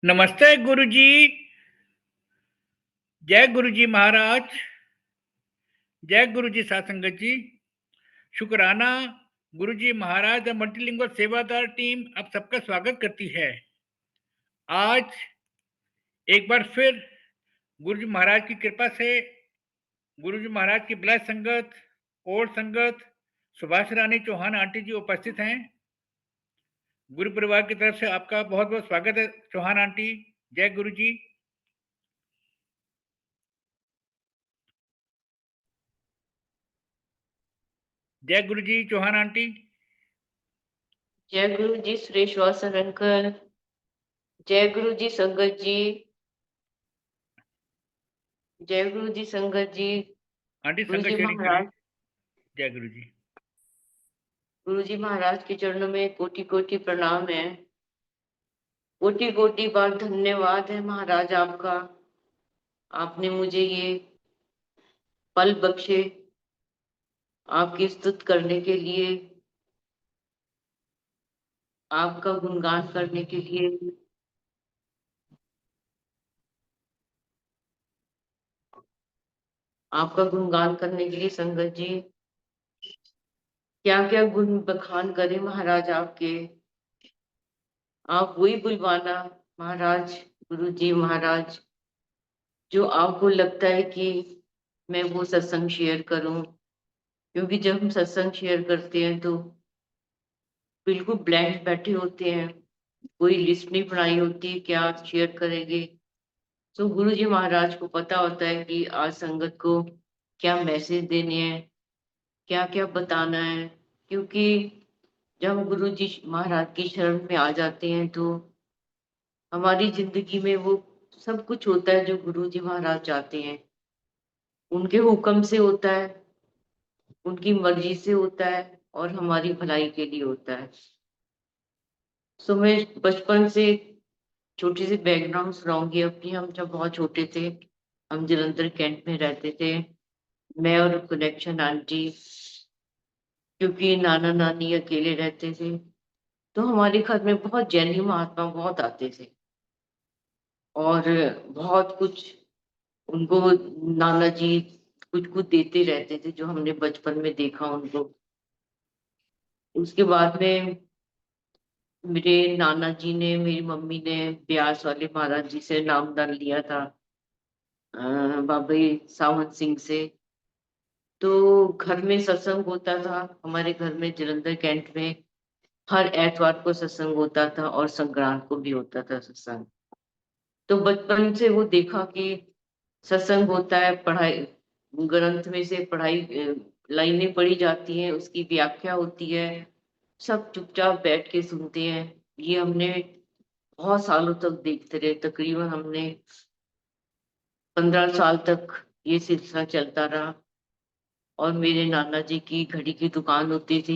नमस्ते गुरुजी। जय गुरुजी महाराज। जय गुरुजी साथ संगत जी। शुक्राना। गुरुजी महाराज द मल्टीलिंगुअल सेवादार टीम आप सबका स्वागत करती है। आज एक बार फिर गुरुजी महाराज की कृपा से, गुरुजी महाराज की ब्लस संगत और संगत सुभाष रानी चौहान आंटी जी उपस्थित हैं। गुरु परिवार की तरफ से आपका बहुत बहुत स्वागत है चौहान आंटी। जय गुरुजी। जय गुरुजी चौहान आंटी। जय गुरु जी सुरेश वासन अंकल। जय गुरु जी संगत जी। जय गुरु जी संगत जी। आंटी गुरु संगत जी शेयरिंग करें। महाराज। जय गुरुजी। गुरु जी महाराज के चरणों में कोटि कोटि प्रणाम है। कोटि कोटि बार धन्यवाद है महाराज आपका। आपने मुझे ये पल बख्शे आपकी स्तुत करने के लिए, आपका गुणगान करने के लिए। आपका गुणगान करने के लिए संगत जी क्या क्या गुण बखान करें महाराज आपके। आप वही बुलवाना महाराज, गुरु जी महाराज, जो आपको लगता है कि मैं वो सत्संग शेयर करूं। क्योंकि जब हम सत्संग शेयर करते हैं तो बिल्कुल ब्लैंक बैठे होते हैं, कोई लिस्ट नहीं बनाई होती क्या शेयर करेंगे। तो गुरु जी महाराज को पता होता है कि आज संगत को क्या मैसेज देने हैं, क्या क्या बताना है। क्योंकि जब हम गुरु जी महाराज की शरण में आ जाते हैं तो हमारी जिंदगी में वो सब कुछ होता है जो गुरु जी महाराज चाहते हैं। उनके हुक्म से होता है, उनकी मर्जी से होता है और हमारी भलाई के लिए होता है। सो मैं बचपन से छोटी सी बैकग्राउंड सुनाऊंगी अपनी। हम जब बहुत छोटे थे, हम जलंधर कैंट में रहते थे, मैं और कनेक्शन आंटी। क्योंकि नाना नानी अकेले रहते थे तो हमारे घर में बहुत जैनी महात्मा बहुत आते थे और बहुत कुछ उनको नाना जी कुछ कुछ देते रहते थे जो हमने बचपन में देखा उनको। उसके बाद में मेरे नाना जी ने, मेरी मम्मी ने ब्यास वाले महाराज जी से नामदान लिया था, बाबा सावंत सिंह से। तो घर में सत्संग होता था, हमारे घर में जलंधर कैंट में हर एतवार को सत्संग होता था और संक्रांत को भी होता था सत्संग। तो बचपन से वो देखा कि सत्संग होता है, पढ़ाई ग्रंथ में से पढ़ाई लाइनें पढ़ी जाती हैं, उसकी व्याख्या होती है, सब चुपचाप बैठ के सुनते हैं। ये हमने बहुत सालों तक देखते रहे, तकरीबन हमने 15 साल तक ये सिलसिला चलता रहा। और मेरे नाना जी की घड़ी की दुकान होती थी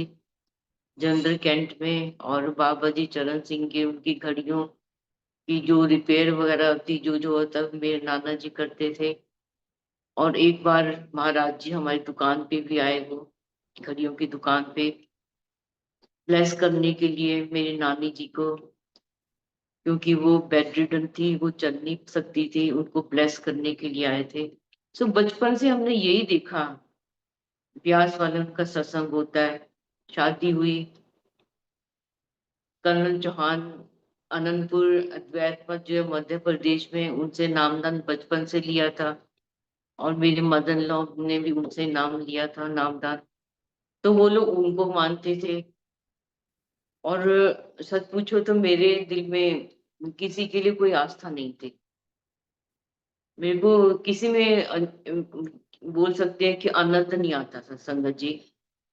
जलंधर कैंट में, और बाबा जी चरण सिंह के उनकी घड़ियों की जो रिपेयर वगैरह होती, जो जो होता मेरे नाना जी करते थे। और एक बार महाराज जी हमारी दुकान पे भी आए, वो घड़ियों की दुकान पे ब्लेस करने के लिए मेरी नानी जी को। क्योंकि वो बेड रिडन थी, वो चल नहीं सकती थी, उनको ब्लेस करने के लिए आए थे। सो बचपन से हमने यही देखा, ब्यास वाले उनका सत्संग होता है। शादी हुई, कर्नल चौहान अनंतपुर अद्वैत मठ जो है मध्य प्रदेश में, उनसे नामदान बचपन से लिया था। और मेरे मदन लॉ ने भी उनसे नाम लिया था, नामदान। तो वो लोग उनको मानते थे। और सच पूछो तो मेरे दिल में किसी के लिए कोई आस्था नहीं थी। मेरे को किसी में बोल सकते हैं कि आनंद नहीं आता था। संगत जी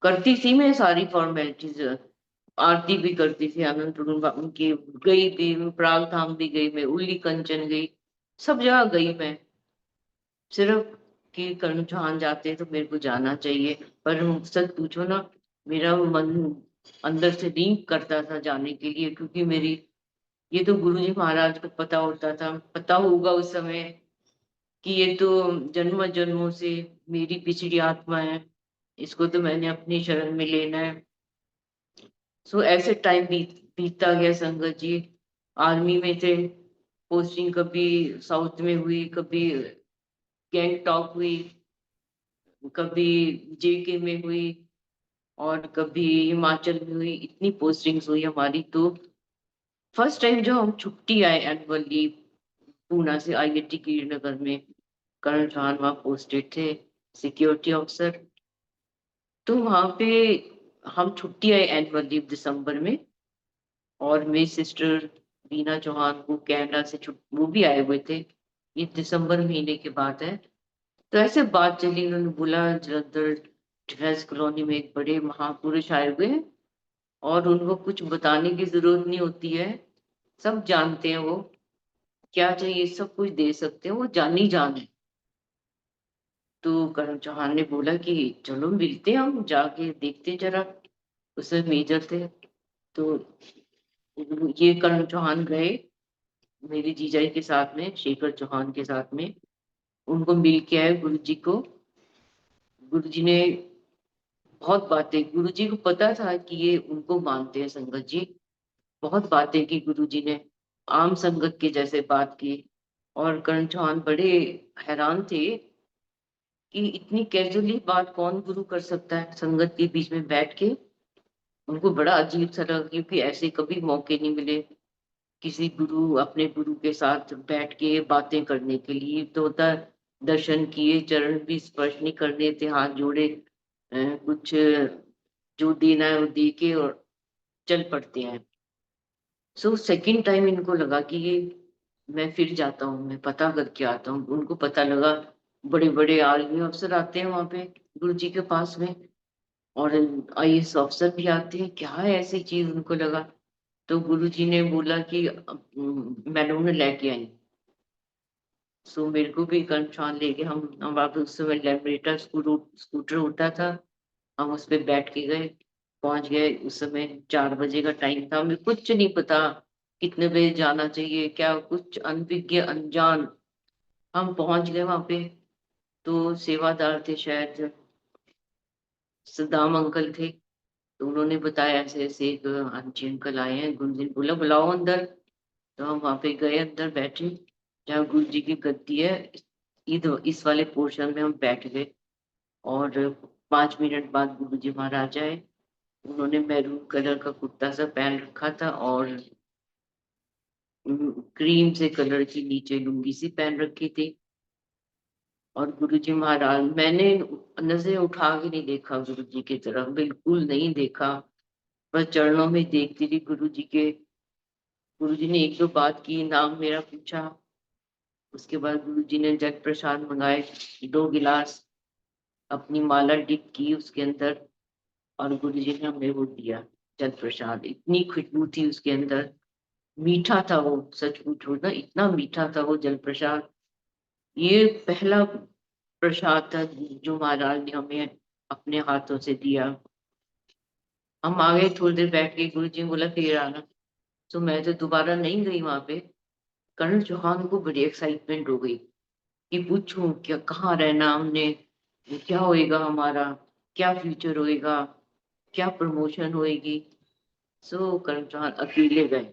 करती थी, मैं सारी फॉर्मेलिटीज, आरती भी करती थी आनंद उनकी, गई भी मैं, प्राग धाम भी गई मैं, उल्ली कंचन गई, सब जगह गई मैं। सिर्फ कि कर्ण चौहान जाते हैं तो मेरे को जाना चाहिए, पर सच पूछो ना, मेरा मन अंदर से नहीं करता था जाने के लिए। क्योंकि मेरी, ये तो गुरु जी महाराज को पता होता था, पता होगा उस समय कि ये तो जन्म जन्मों से मेरी पिछड़ी आत्मा है, इसको तो मैंने अपनी शरण में लेना है। सो ऐसे टाइम बीतता गया संगत जी। आर्मी में थे पोस्टिंग कभी साउथ में हुई, कभी गैंगटॉक हुई, कभी जेके में हुई और कभी हिमाचल में हुई। इतनी पोस्टिंग्स हुई हमारी। तो फर्स्ट टाइम जो हम छुट्टी आए एनुअल लीव पूना से आईआईटी कीर्तिनगर में, कर्नल जॉन वहाँ पोस्टेड थे, सिक्योरिटी ऑफिसर। तो वहां पे हम छुट्टी आए एनुअल लीव दिसंबर में, और मेरी सिस्टर बीना चौहान को कनाडा से वो भी आए हुए थे। ये दिसंबर महीने की बात है। तो ऐसे बात चली, उन्होंने बोला जलंधर डिफेंस कॉलोनी में एक बड़े महापुरुष आए हुए हैं और उनको कुछ बताने की जरूरत नहीं होती है, सब जानते हैं, वो क्या चाहिए सब कुछ दे सकते हैं, वो जानी जान है। तो करण चौहान ने बोला कि चलो मिलते हैं, हम जाके देखते हैं जरा। उसमें मेजर थे। तो ये करण चौहान गए मेरे जीजाजी के साथ में, शेखर चौहान के साथ में। उनको मिल के आए गुरु जी को। गुरु जी ने बहुत बातें, गुरु जी को पता था कि ये उनको मानते हैं संगत जी। बहुत बातें की गुरु जी ने, आम संगत के जैसे बात की। और करण चौहान बड़े हैरान थे कि इतनी कैजुअली बात कौन गुरु कर सकता है संगत के बीच में बैठ के। उनको बड़ा अजीब सा लगा, क्योंकि ऐसे कभी मौके नहीं मिले किसी गुरु अपने गुरु के साथ बैठ के बातें करने के लिए। तो होता है, दर्शन किए, चरण भी स्पर्श नहीं करने थे, हाथ जोड़े, कुछ जो देना है वो दे के और चल पड़ते हैं। सो सेकंड टाइम इनको लगा कि ये मैं फिर जाता हूँ, मैं पता करके आता हूँ। उनको पता लगा बड़े बड़े आर्मी अफसर आते हैं वहां पे गुरु जी के पास में, और आईएएस अफसर भी आते हैं, क्या है ऐसी चीज उनको लगा। तो गुरु जी ने बोला कि मैंने उन्हें लेके आई। सो मेरे को भी कंछान लेके हम वापस, उस समय लेबरेटर स्कूटर उठा था, हम उस पे बैठ के गए, पहुंच गए। उस समय 4 बजे का टाइम था, हमें कुछ नहीं पता कितने बजे जाना चाहिए, क्या कुछ अनभिज्ञ अनजान हम पहुंच गए वहां पे। तो सेवादार थे शायद, सदाम अंकल थे। तो उन्होंने बताया ऐसे ऐसे एक आंटी अंकल आए हैं, गुरु जी ने बोला बुलाओ अंदर। तो हम वहां पे गए, अंदर बैठे जहाँ गुरु जी की गद्दी है, इस वाले पोर्शन में हम बैठ गए। और 5 मिनट बाद गुरु जी महाराज आए। उन्होंने मैरून कलर का कुर्ता सा पहन रखा था और क्रीम से कलर की नीचे लुंगी सी पहन रखी थी। और गुरु जी महाराज, मैंने नजरें उठा के नहीं देखा गुरु जी की तरफ, बिल्कुल नहीं देखा, बस चरणों में देखती थी गुरु जी के। गुरु जी ने एक दो बात की, नाम मेरा पूछा। उसके बाद गुरु जी ने जल प्रसाद मंगाए, 2 गिलास, अपनी माला डिप की उसके अंदर, और गुरु जी ने हमें वो दिया जल प्रसाद। इतनी खुशबू थी उसके अंदर, मीठा था वो, सच पूछो ना इतना मीठा था वो जल प्रसाद। ये पहला प्रसाद था जो महाराज ने हमें अपने हाथों से दिया। हम आ गए, थोड़ी देर बैठ के गुरु जी ने बोला फिर आना। तो मैं तो दोबारा नहीं गई वहां पे। कर्नल चौहान को बड़ी एक्साइटमेंट हो गई कि पूछूं क्या, कहाँ रहना हमने, क्या होएगा हमारा, क्या फ्यूचर होएगा, क्या प्रमोशन होएगी। सो कर्नल चौहान अकेले गए।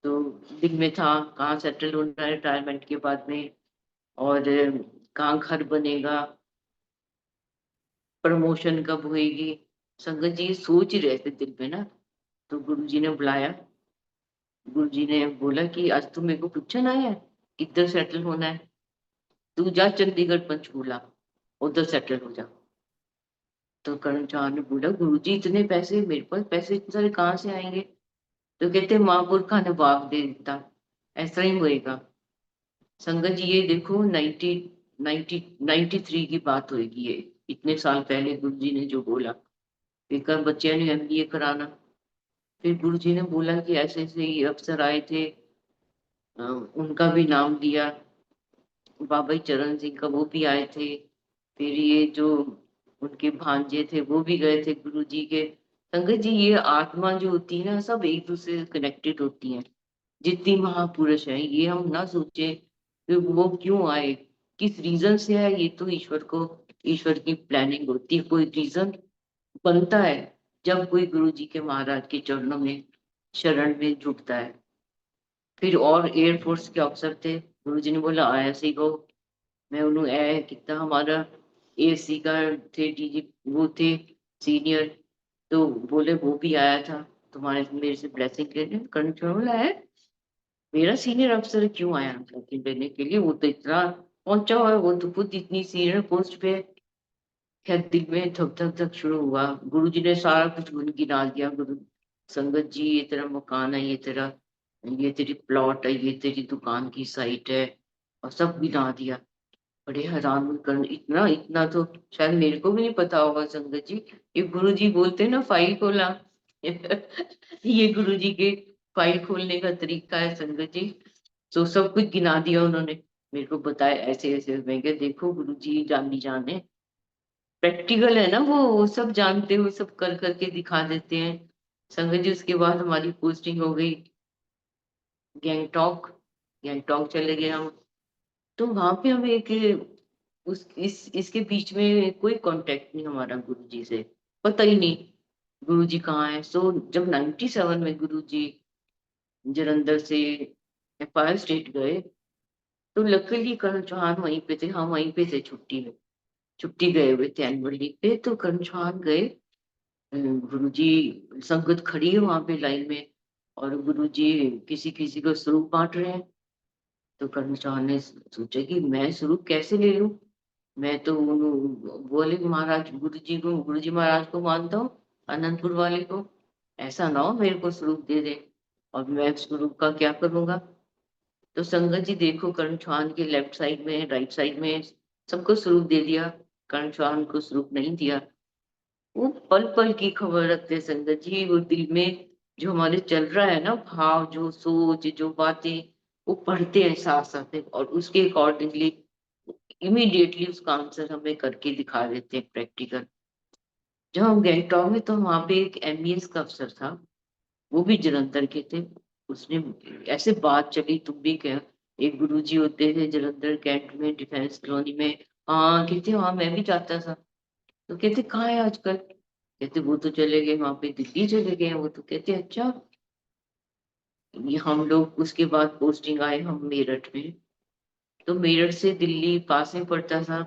तो दिल में था कहाँ सेटल होना है रिटायरमेंट के बाद में, और कहाँ घर बनेगा, प्रमोशन कब होएगी। संगत जी ये सोच ही रहे थे दिल में ना। तो गुरु जी ने बुलाया। गुरु जी ने बोला कि आज तुम मेरे को पूछना आया है किधर सेटल होना है, तू जा चंडीगढ़ पंचकूला, उधर सेटल हो जा। तो करण चौहान ने बोला गुरु जी इतने पैसे, मेरे पास पैसे इतने सारे कहाँ से आएंगे। तो कहते महापुरखा ने वाक दे दिता, ऐसा ही होएगा। संगत जी ये देखो 93 की बात होगी ये, इतने साल पहले गुरु जी ने जो बोला, बेकार बच्चे ने एमबीए कराना। फिर गुरु जी ने बोला कि ऐसे ऐसे ये अफसर आए थे, उनका भी नाम लिया, बाबा चरण सिंह का वो भी आए थे। फिर ये जो उनके भांजे थे वो भी गए थे गुरु जी के। संगत जी ये आत्मा जो होती है ना, सब एक दूसरे से कनेक्टेड होती हैं। जितनी महापुरुष है, ये हम ना सोचे कि वो क्यों आए, किस रीजन से आए, ये तो ईश्वर की प्लानिंग होती है। कोई रीजन बनता है जब कोई गुरु जी के महाराज के चरणों में शरण में झुकता है। फिर और एयरफोर्स के अफसर थे, गुरुजी ने बोला आया सी को मैं उन्होंने ऐ कितना हमारा एसी का थे डीजी वो थे सीनियर, तो बोले वो भी आया था तुम्हारे मेरे से ब्लेसिंग लेने। कर्ण बोला है मेरा सीनियर अफसर क्यों आया ब्लेसिंग लेने के लिए, वो तो इतना पहुंचा हुआ है, वो तो खुद इतनी सीनियर पोस्ट पे है। खैर दिल में धक धक धक शुरू हुआ। गुरुजी ने सारा कुछ गिना दिया, गुरु संगत जी ये तेरा मकान है, ये तेरी प्लॉट है, ये तेरी दुकान की साइट है, और सब गिना दिया। बड़े हैरान होकर इतना इतना तो शायद मेरे को भी नहीं पता होगा संगत जी। ये गुरुजी बोलते हैं ना फाइल खोला ये गुरुजी के फाइल खोलने का तरीका है संगत जी। तो सब कुछ गिना दिया उन्होंने, मेरे को बताया ऐसे ऐसे। मैं क्या देखो गुरुजी जानी जाने प्रैक्टिकल है ना, वो सब जानते हुए सब कर करके दिखा देते हैं संगत जी। उसके बाद हमारी पोस्टिंग हो गई गैंगटॉक। गैंगटॉक चले गए हम। तो वहां पे हमें एक उस इस इसके बीच में कोई कांटेक्ट नहीं हमारा गुरुजी से, पता ही नहीं गुरुजी कहाँ है। सो जब 97 में गुरुजी जलंधर से एम्पायर स्टेट गए, तो लकीली करण चौहान वहीं पे थे, हम वहीं पे थे छुट्टी में, छुट्टी गए हुए थे एनुअल लीव पे। तो करण चौहान गए, गुरुजी संगत खड़ी है वहां पे लाइन में, और गुरुजी किसी किसी को स्वरूप बांट रहे हैं। तो कर्ण चौहान ने सोचा कि मैं स्वरूप कैसे ले लूं, मैं तो बोले महाराज गुरु जी महाराज को मानता हूँ, अनंतपुर वाले को, ऐसा ना हो मेरे को स्वरूप दे दे और मैं स्वरूप का क्या करूंगा। तो संगत जी देखो कर्ण चौहान के लेफ्ट साइड में राइट साइड में सबको स्वरूप दे दिया, कर्ण चौहान को स्वरूप नहीं दिया। वो पल पल की खबर रखते हैं संगत जी, वो दिल में जो हमारे चल रहा है ना भाव, जो सोच जो बातें वो पढ़ते हैं साथ साथ में, और उसके अकॉर्डिंगली इमीडिएटली उसका आंसर हमें करके दिखा देते हैं प्रैक्टिकल। जब हम गैंगटॉक में, तो वहां पे एक एमईएस का अफसर था, वो भी जलंधर के थे। उसने ऐसे बात चली तुम भी क्या, एक गुरुजी होते थे जलंधर कैंट में डिफेंस कॉलोनी में। हाँ कहते हाँ मैं भी जाता था। तो कहते कहाँ है आजकल, कहते वो तो चले गए वहां पे दिल्ली चले गए हैं वो। तो कहते अच्छा। ये हम लोग उसके बाद पोस्टिंग आए हम मेरठ में। तो मेरठ से दिल्ली पास में पड़ता था,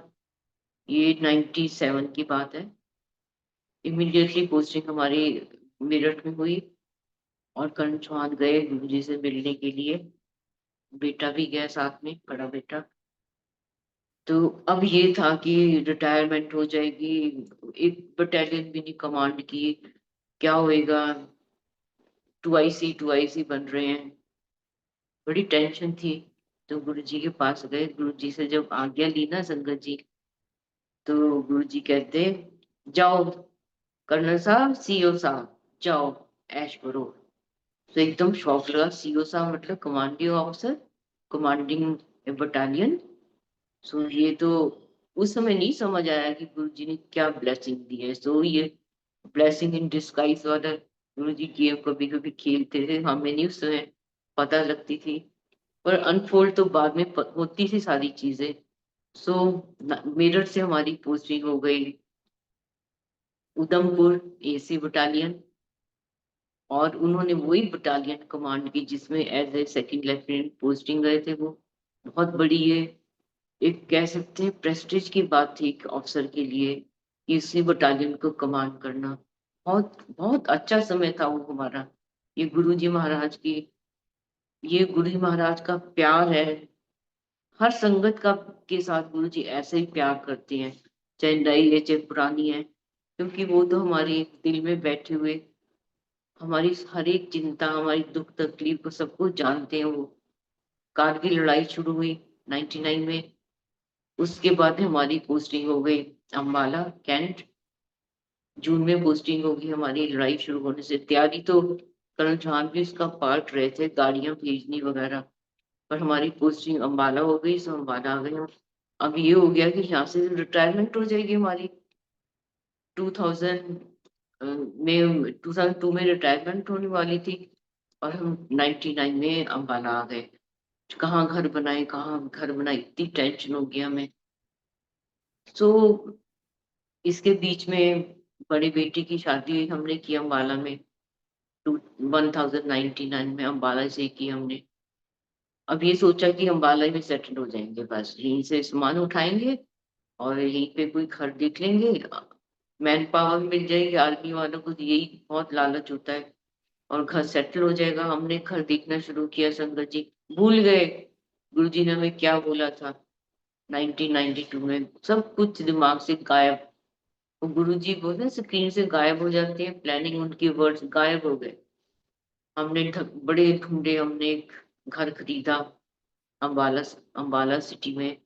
ये 97 की बात है। इमीडिएटली पोस्टिंग हमारी मेरठ में हुई, और कर्ण चौहान गए गुरुजी से मिलने के लिए, बेटा भी गया साथ में, बड़ा बेटा। तो अब ये था कि रिटायरमेंट हो जाएगी, एक बटालियन भी नहीं कमांड की, क्या होएगा, 2IC बन रहे हैं, बड़ी टेंशन थी। तो गुरुजी के पास गए, गुरुजी से जब आज्ञा ली ना संगत जी, तो गुरुजी कहते जाओ कर्नल साहब सीओ साहब जाओ ऐश करो। तो एकदम शौक लगा, सीओ साहब मतलब कमांडिंग ऑफिसर, कमांडिंग बटालियन। सो ये तो उस समय नहीं समझ आया कि गुरुजी ने क्या ब्लेसिंग दी है। सो ये ब्लेसिंग इन डिस्गाइज वाला गुरुजी गेम कभी कभी खेलते थे, हमें नहीं उस समय पता लगती थी, पर अनफोल्ड तो बाद में होती थी सारी चीजें। सो मेरठ से हमारी पोस्टिंग हो गई उधमपुर एसी बटालियन, और उन्होंने वही बटालियन कमांड की जिसमें as a second lieutenant posting गए थे वो। बहुत बड़ी ये एक कह सकते हैं प्रेस्टीज की बात थी एक अफसर के लिए कि इसी बटालियन को कमांड करना। बहुत बहुत अच्छा समय था वो हमारा। ये गुरुजी महाराज की, ये गुरु जी महाराज का प्यार है, हर संगत का के साथ गुरु जी ऐसे ही प्यार करते हैं, चाहे नई है चाहे पुरानी है, क्योंकि वो तो हमारे दिल में बैठे हुए हमारी हर एक चिंता हमारी दुख तकलीफ को सबको जानते हैं वो। कारगिल लड़ाई शुरू हुई 99 में, उसके बाद हमारी पोस्टिंग हो गई अम्बाला कैंट। जून में पोस्टिंग होगी हमारी, लड़ाई शुरू होने से तैयारी तो कर्नल जहान भी उसका पार्ट रहे थे, गाड़ियां भेजनी वगैरह, पर हमारी पोस्टिंग अम्बाला हो गई, सो अम्बाला आ गए हम। अब ये हो गया कि यहाँ से रिटायरमेंट हो जाएगी हमारी 2000 में, 2002 में रिटायरमेंट होने वाली थी, और हम 99 में अम्बाला आ गए। कहाँ घर बनाए कहाँ घर बनाए, इतनी टेंशन हो गया हमें। सो इसके बीच में बड़ी बेटी की शादी हमने की अम्बाला में, 1099 में अम्बाला से की हमने। अब ये सोचा कि अम्बाला में सेटल हो जाएंगे, बस यहीं से सामान उठाएंगे और यहीं पे कोई घर देख लेंगे, मैन पावर मिल जाएगी। आर्मी वालों को तो यही बहुत लालच होता है, और घर सेटल हो जाएगा। हमने घर देखना शुरू किया, संगत जी भूल गए गुरुजी ने हमें क्या बोला था 1992 में, सब कुछ दिमाग से गायब। वो गुरुजी बोले स्क्रीन से गायब हो जाते हैं, प्लानिंग उनकी वर्ड्स गायब हो गए। बड़े ढूंढे, हमने एक घर खरीदा अम्बाला अम्बाला सिटी में,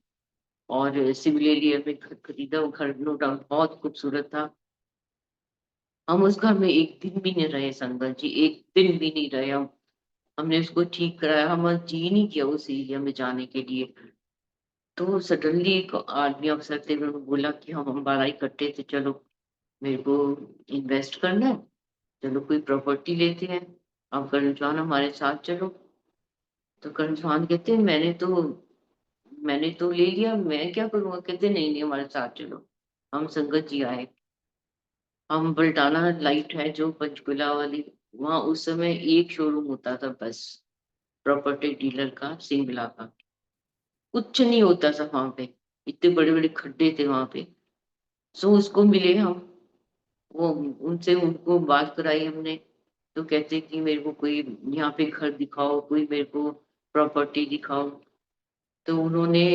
और सिविल एरिया में घर खरीदा। वो घर नो डाउट बहुत खूबसूरत था। हम उस घर में एक दिन भी नहीं रहे संगत जी, एक दिन भी नहीं रहे हम। हमने उसको ठीक कराया, हम जी नहीं किया उस एरिया में जाने के लिए। तो सडनली एक आर्मी अफसर थे, उन्होंने बोला कि हम अम्बाला इकट्ठे थे, चलो मेरे को इन्वेस्ट करना है, चलो कोई प्रॉपर्टी लेते हैं, आप करण चौहान हमारे साथ चलो। तो करण चौहान कहते हैं मैंने तो ले लिया, मैं क्या करूंगा। कहते नहीं नहीं हमारे साथ चलो। हम संगत जी आए, हम बल्टाना लाइट है जो पंचकुला वाली, वहां उस समय एक शोरूम होता था बस, प्रॉपर्टी डीलर का, सिंगला का। कुछ नहीं होता था वहां पे, इतने बड़े बड़े खड्डे थे वहां पे। सो उसको मिले हम, वो उनसे उनको बात कराई हमने। तो कहते कि मेरे को कोई यहाँ पे घर दिखाओ, कोई मेरे को प्रॉपर्टी दिखाओ। तो उन्होंने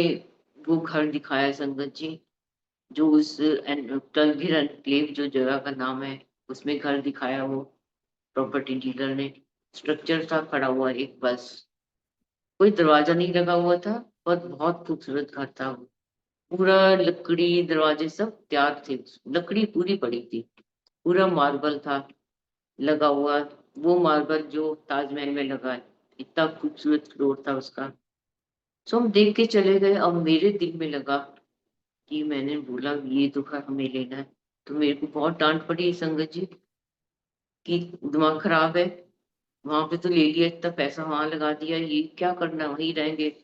वो घर दिखाया संगत जी, जो उस तलघिर एनक्लेव जो जगह का नाम है, उसमें घर दिखाया वो प्रॉपर्टी डीलर ने। स्ट्रक्चर था खड़ा हुआ एक बस, कोई दरवाजा नहीं लगा हुआ था, पर बहुत खूबसूरत घर था वो। पूरा लकड़ी दरवाजे सब तैयार थे, लकड़ी पूरी पड़ी थी, पूरा मार्बल था लगा हुआ। वो मार्बल जो ताजमहल में लगा है, इतना खूबसूरत फ्लोर था उसका। सो हम देख के चले गए। अब मेरे दिल में लगा कि मैंने बोला ये तो घर हमें लेना है। तो मेरे को बहुत डांट पड़ी संगत जी कि दिमाग खराब है, वहां पे तो ले लिया, इतना पैसा वहां लगा दिया, ये क्या करना, वहीं रहेंगे।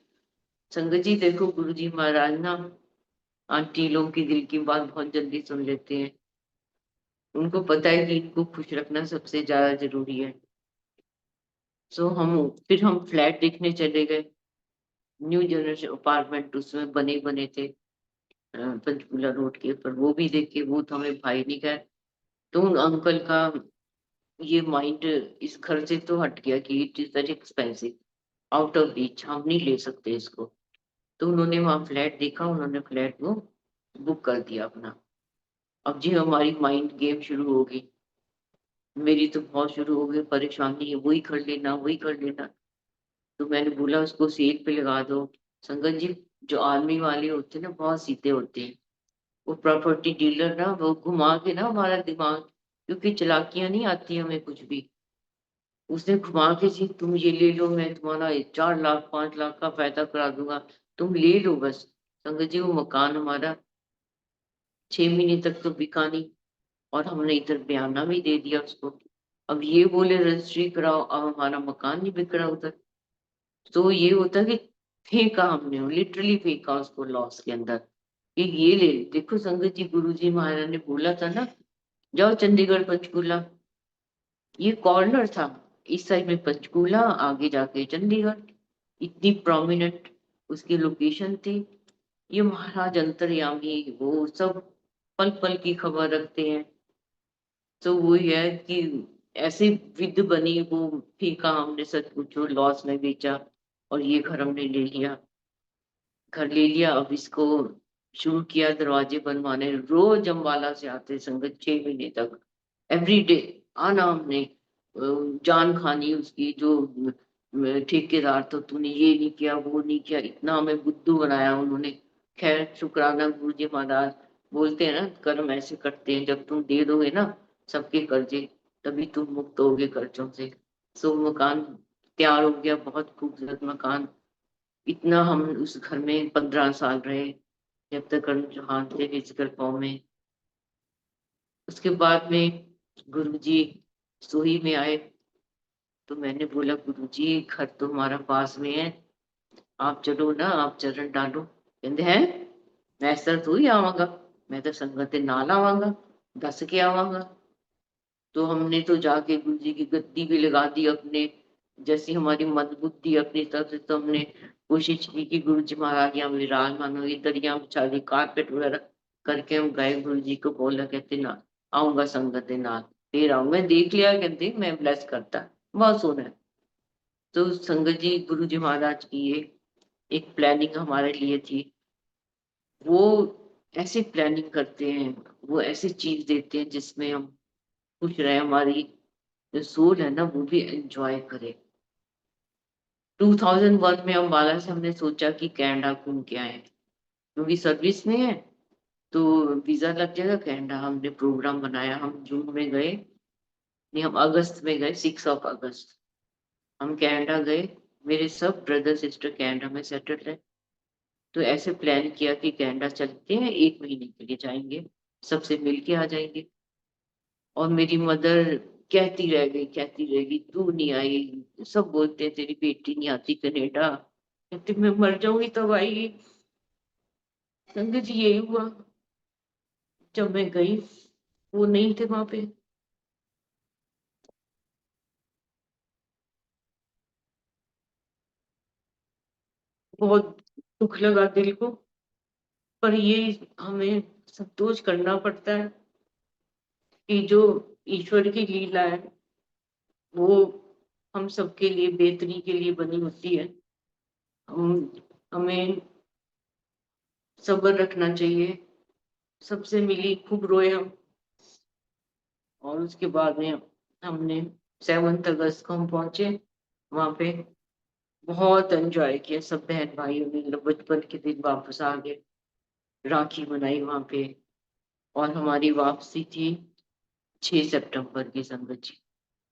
संगत जी देखो गुरु जी महाराज ना आंटी लोग की दिल की बात बहुत जल्दी सुन लेते हैं। उनको पता है कि इनको खुश रखना सबसे ज्यादा जरूरी है। सो फिर हम फ्लैट देखने चले गए, न्यू जनरेशन अपार्टमेंट उसमें बने बने थे पंचकूला रोड के ऊपर, वो भी देखे। वो तो हमें भाई नहीं गए। तो उन अंकल का ये माइंड इस घर से तो हट गया कि it is very expensive, out of reach, हम नहीं ले सकते इसको। तो उन्होंने वहां फ्लैट देखा, उन्होंने फ्लैट को बुक कर दिया अपना। अब जी हमारी माइंड गेम शुरू हो गई, मेरी तो बहुत शुरू हो गई परेशानी, है वही कर लेना वही कर लेना। तो मैंने बोला उसको सेल पे लगा दो। संगत जी जो आर्मी वाले होते हैं ना बहुत सीधे होते हैं, वो प्रॉपर्टी डीलर ना वो घुमा के ना हमारा दिमाग, क्योंकि चालाकियां नहीं आती हमें कुछ भी, उसने घुमा के जी तुम ये ले लो, मैं तुम्हारा 4 लाख 5 लाख का फायदा करा दूंगा, तुम ले लो बस। संगत जी वो मकान हमारा 6 महीने तक तो बिका नहीं, और हमने इधर बयाना भी दे दिया उसको। अब ये बोले रजिस्ट्री कराओ, अब हमारा मकान नहीं बिक रहा उधर। तो ये होता कि फेंका हमने, लिटरली फेंका उसको लॉस के अंदर कि ये ले। देखो संगत जी गुरु जी महाराज ने बोला था ना, जाओ चंडीगढ़ पंचकूला, ये कॉर्नर था, इस साइड में पंचकूला, आगे जाके चंडीगढ़, इतनी प्रोमिनेंट उसकी लोकेशन थी। ये महाराज अंतर्यामी वो सब पल पल की खबर रखते हैं। तो वो ये है कि ऐसे विद बनी वो, फेंका हमने सब कुछ, लॉस में बेचा, और ये घर हमने ले लिया। घर ले लिया, अब इसको शुरू किया दरवाजे बनवाने। रोज अम्बाला से आते संगत 6 महीने तक, एवरी डे आना हमने। जान खानी उसकी, जो ठेकेदार था, तूने ये नहीं किया वो नहीं किया, इतना हमें बुद्धू बनाया उन्होंने। खैर शुक्राना गुरु जी महाराज, बोलते हैं ना कर्म ऐसे करते हैं, जब तुम दे दोगे ना सबके कर्जे, तभी तुम मुक्त होगे कर्जों से। सो मकान तैयार हो गया, बहुत खूबसूरत मकान। इतना हम उस घर में 15 साल रहे, जब तक कर्ण चौहान थे फिजिकल फॉर्म में। उसके बाद में गुरुजी सोही में आए। तो मैंने बोला गुरुजी घर तो हमारा पास में है, आप चलो ना, आप चरण डालो। कहते हैं मैं ऐसा तू ही आवांगा, मैं तो संगत नाल आवांगा, दस के आवांगा। तो हमने तो जाके गुरु जी की गद्दी भी लगा दी अपने, जैसी हमारी मंदबुद्धि अपनी तरफ से, तो हमने कोशिश की कि गुरु जी महाराज यहाँ विराजमान हो, दरिया बिछा दी, कारपेट वगैरह करके हम गए। गुरु जी को बोला, कहते ना आऊंगा संगत के नाल, फिर आऊं। मैं देख लिया, कहते मैं ब्लेस करता, बहुत सोना है। तो संगत जी, गुरु जी महाराज की ये एक प्लानिंग हमारे लिए थी। वो ऐसे प्लानिंग करते हैं, वो ऐसी चीज देते हैं जिसमें हम खुश रहे, हमारी जो सोल है ना वो भी एंजॉय करे। 2001 में अम्बाला से हमने सोचा कि कनाडा घूम के आए, क्योंकि सर्विस में है तो वीजा लग जाएगा कनाडा। हमने प्रोग्राम बनाया, हम जून में गए, नहीं हम अगस्त में गए, 6 अगस्त हम कनाडा गए। मेरे सब ब्रदर सिस्टर कनाडा में सेटल है, तो ऐसे प्लान किया कि कनाडा चलते हैं, 1 महीने के लिए जाएंगे, सबसे मिल के आ जाएंगे। और मेरी मदर कहती रहेगी तू नहीं आई, सब बोलते हैं तेरी बेटी नहीं आती कनाडा, कहते मैं मर जाऊंगी तब आएगी। संगत जी यही हुआ, जब मैं गई वो नहीं थे वहां पे। बहुत दुख लगा दिल को, पर ये हमें संतोष करना पड़ता है कि जो ईश्वर की लीला है वो हम सबके लिए बेहतरी के लिए बनी होती है। हम हमें सब्र रखना चाहिए। सबसे मिली, खूब रोए हम। और उसके बाद में हमने 7 अगस्त को हम पहुंचे वहां पे, बहुत एंजॉय किया सब बहन भाइयों ने। बचपन के दिन वापस आ गए, राखी मनाई वहां पे। और हमारी वापसी थी 6 सितंबर की। संगत जी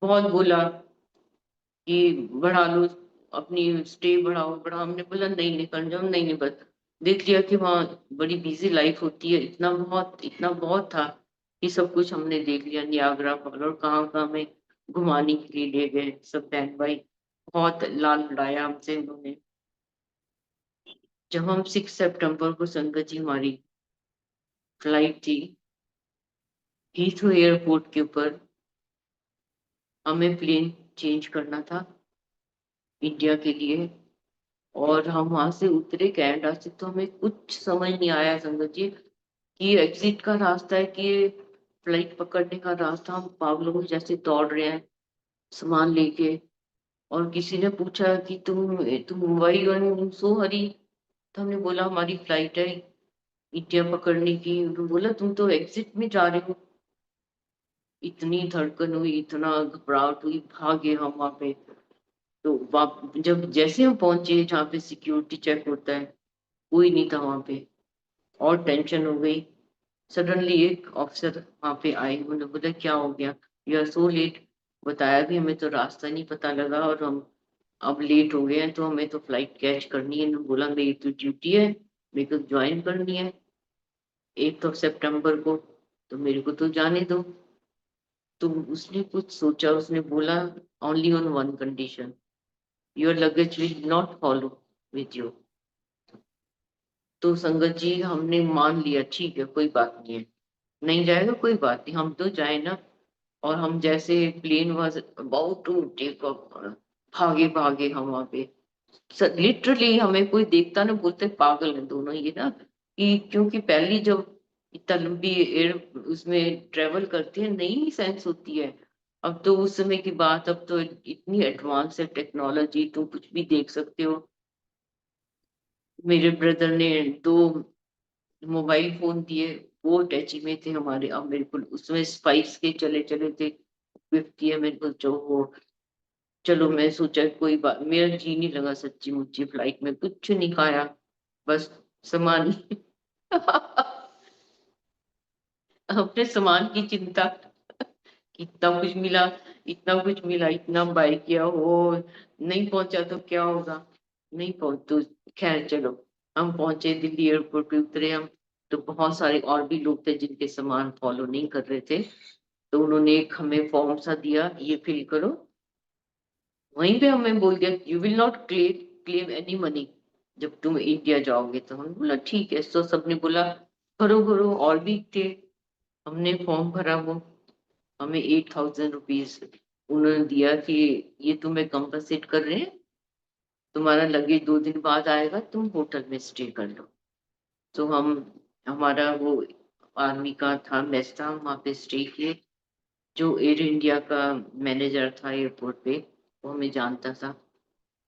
बहुत बोला कि बढ़ा लो, अपनी स्टे बढ़ाओ बढ़ाओ, हमने बोला नहीं निकल जाओ, नहीं नहीं, बस देख लिया कि वहाँ बड़ी बिजी लाइफ होती है, इतना बहुत था कि सब कुछ हमने देख लिया। नियाग्रा फॉल और कहाँ कहाँ में घुमाने के लिए ले गए सब बहन भाई, बहुत लाल लड़ाया हमसे उन्होंने। जब हम 6 सितंबर को संगत जी, हमारी फ्लाइट थी हीथ्रो एयरपोर्ट के ऊपर, हमें प्लेन चेंज करना था इंडिया के लिए। और हम वहां से उतरे कनाडा से, तो हमें कुछ समझ नहीं आया संगत जी कि एग्जिट का रास्ता है कि फ्लाइट पकड़ने का रास्ता। हम पागलों के जैसे दौड़ रहे हैं सामान लेके। और किसी ने पूछा कि तुम वाई वन सो हरी, तो हमने बोला हमारी फ्लाइट है इंडिया पकड़ने की। उन्होंने बोला तुम तो एग्जिट में जा रहे हो। इतनी धड़कन हुई, इतना घबराहट हुई, भागे हम वहां पे। तो जब जैसे हम पहुंचे जहाँ पे सिक्योरिटी चेक होता है, कोई नहीं था वहां पे, और टेंशन हो गई। सडनली एक ऑफिसर वहां पे आए, उन्होंने बोला क्या हो गया, यू आर सो लेट। बताया भी हमें तो रास्ता नहीं पता लगा, और हम अब लेट हो गए हैं, तो हमें तो फ्लाइट कैच करनी है। उन्होंने बोला मेरी तो ड्यूटी है, मेरे को ज्वाइन करनी है 8 सितंबर को, तो मेरे को तो जाने दो। तो उसने कुछ सोचा, उसने बोला only on one condition, your luggage will not follow with you. तो संगत जी हमने मान लिया, ठीक है कोई बात नहीं है, नहीं जाएगा कोई बात नहीं, हम तो जाए ना। और हम जैसे plane was about to take off, भागे भागे हम वहां पे। लिटरली हमें कोई देखता ना, बोलते पागल है दोनों ये ना, कि क्योंकि पहली जब इतना लंबी एयर उसमें ट्रेवल करते हैं नई सेंस होती है। अब तो उस समय की बात, अब तो इतनी एडवांस है टेक्नोलॉजी, तुम कुछ भी देख सकते हो। मेरे ब्रदर ने 2 मोबाइल फोन दिए, वो टच में थे हमारे। अब मेरे को उसमें स्पाइस के चले चले थे, 50 है मेरे को जो वो। चलो मैं सोचा कोई बात, मेरा जी नहीं लगा सच्ची मुच्ची फ्लाइट में, कुछ नहीं खाया, बस सामान ही अपने सामान की चिंता। इतना कुछ मिला, इतना कुछ मिला, इतना बाय किया हो, नहीं पहुंचा तो क्या होगा। नहीं पहुंच तो खैर चलो, हम पहुंचे दिल्ली एयरपोर्ट पे उतरे हम। तो बहुत सारे और भी लोग थे जिनके सामान फॉलो नहीं कर रहे थे, तो उन्होंने एक हमें फॉर्म सा दिया, ये फिल करो। वहीं पे हमें बोल दिया you will not claim any money जब तुम इंडिया जाओगे। तो हमने बोला ठीक है। तो सबने बोला भरो भरो, और भी थे। हमने फॉर्म भरा, वो हमें 8,000 रुपीज उन्होंने दिया कि ये तुम्हें कंपनसेट कर रहे हैं, तुम्हारा लगेज 2 दिन बाद आएगा, तुम होटल में स्टे कर लो। तो हम हमारा वो आर्मी का था मेस था, वहाँ पे स्टे किए। जो एयर इंडिया का मैनेजर था एयरपोर्ट पे, वो हमें जानता था,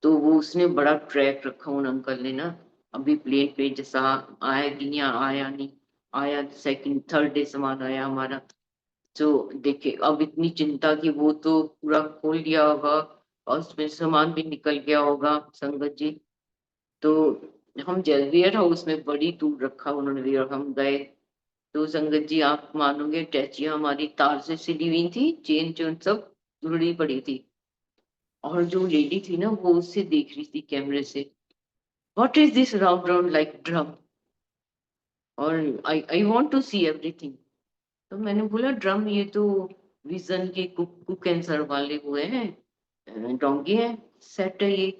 तो वो उसने बड़ा ट्रैक रखा उन अंकल ने ना, अभी प्लेन पे जैसा आया कि नहीं आया, नहीं आया, सेकंड थर्ड डे सामान आया हमारा। तो देखे अब इतनी चिंता की वो तो पूरा खोल लिया होगा और उसमें सामान भी निकल गया होगा संगत जी। तो हम वेयर हाउस में बड़ी दूर रखा उन्होंने वेयर, हम गए तो संगत जी आप मानोगे टैचियां हमारी तार से सिली हुई थी, चेन चेन सब जुड़ी पड़ी थी। और जो लेडी थी ना वो उससे देख रही थी कैमरे से, what is this round round like drum, और I I want to see everything. तो मैंने बोला ड्रम, ये तो विजन के कुक कैंसर वाले हुए हैं, डोंगी है, सेट है ये,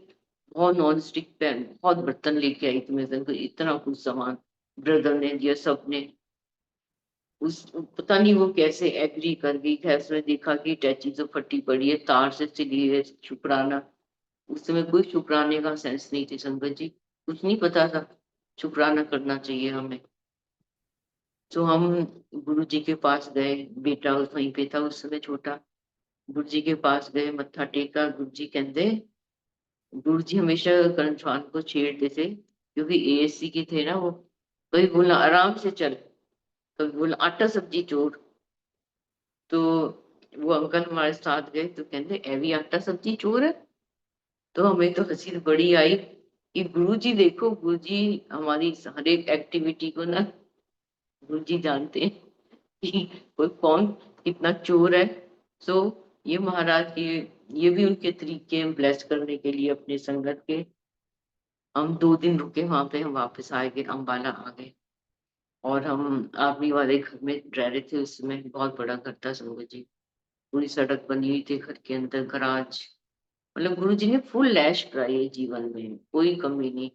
बहुत नॉन स्टिक पैन, बहुत बर्तन लेके आई थी मैं, इतना कुछ सामान ब्रदर ने दिया सबने। उस पता नहीं वो कैसे एग्री कर गई है, उसने देखा कि टैची तो फटी पड़ी है, तार से सिली है, शुक्राना। उस समय कोई शुक्राने का सेंस नहीं थी संगत जी, कुछ नहीं पता था शुक्राना करना चाहिए हमें। तो हम गुरु जी के पास गए, बेटा उस वहीं पे था उस समय छोटा। गुरु जी के पास गए, मत्था टेका, गुरु जी कहते, गुरु जी हमेशा करण स्वान को छेड़ते थे क्योंकि एएससी के थे ना वो। कभी बोला आराम से चल, कभी बोला आटा सब्जी चोर। तो वो अंकल हमारे साथ गए तो कहते एवी आटा सब्जी चोर है। तो हमें तो हंसी बड़ी आई कि गुरु जी देखो, गुरु जी हमारी हर एक एक्टिविटी को ना, गुरु जी जानते हैं कि कोई कौन कितना चोर है। सो ये महाराज ये भी उनके तरीके हैं ब्लेस करने के लिए अपने संगत के। हम 2 दिन रुके वहां पे, हम वापस आए गए, अम्बाला आ गए। और हम आर्मी वाले घर में रह रहे थे उस समय, बहुत बड़ा घर था संगत जी, पूरी सड़क बनी हुई थी, घर के अंदर गराज। मतलब गुरु जी ने फुल लैश कराई है जीवन में, कोई कमी नहीं।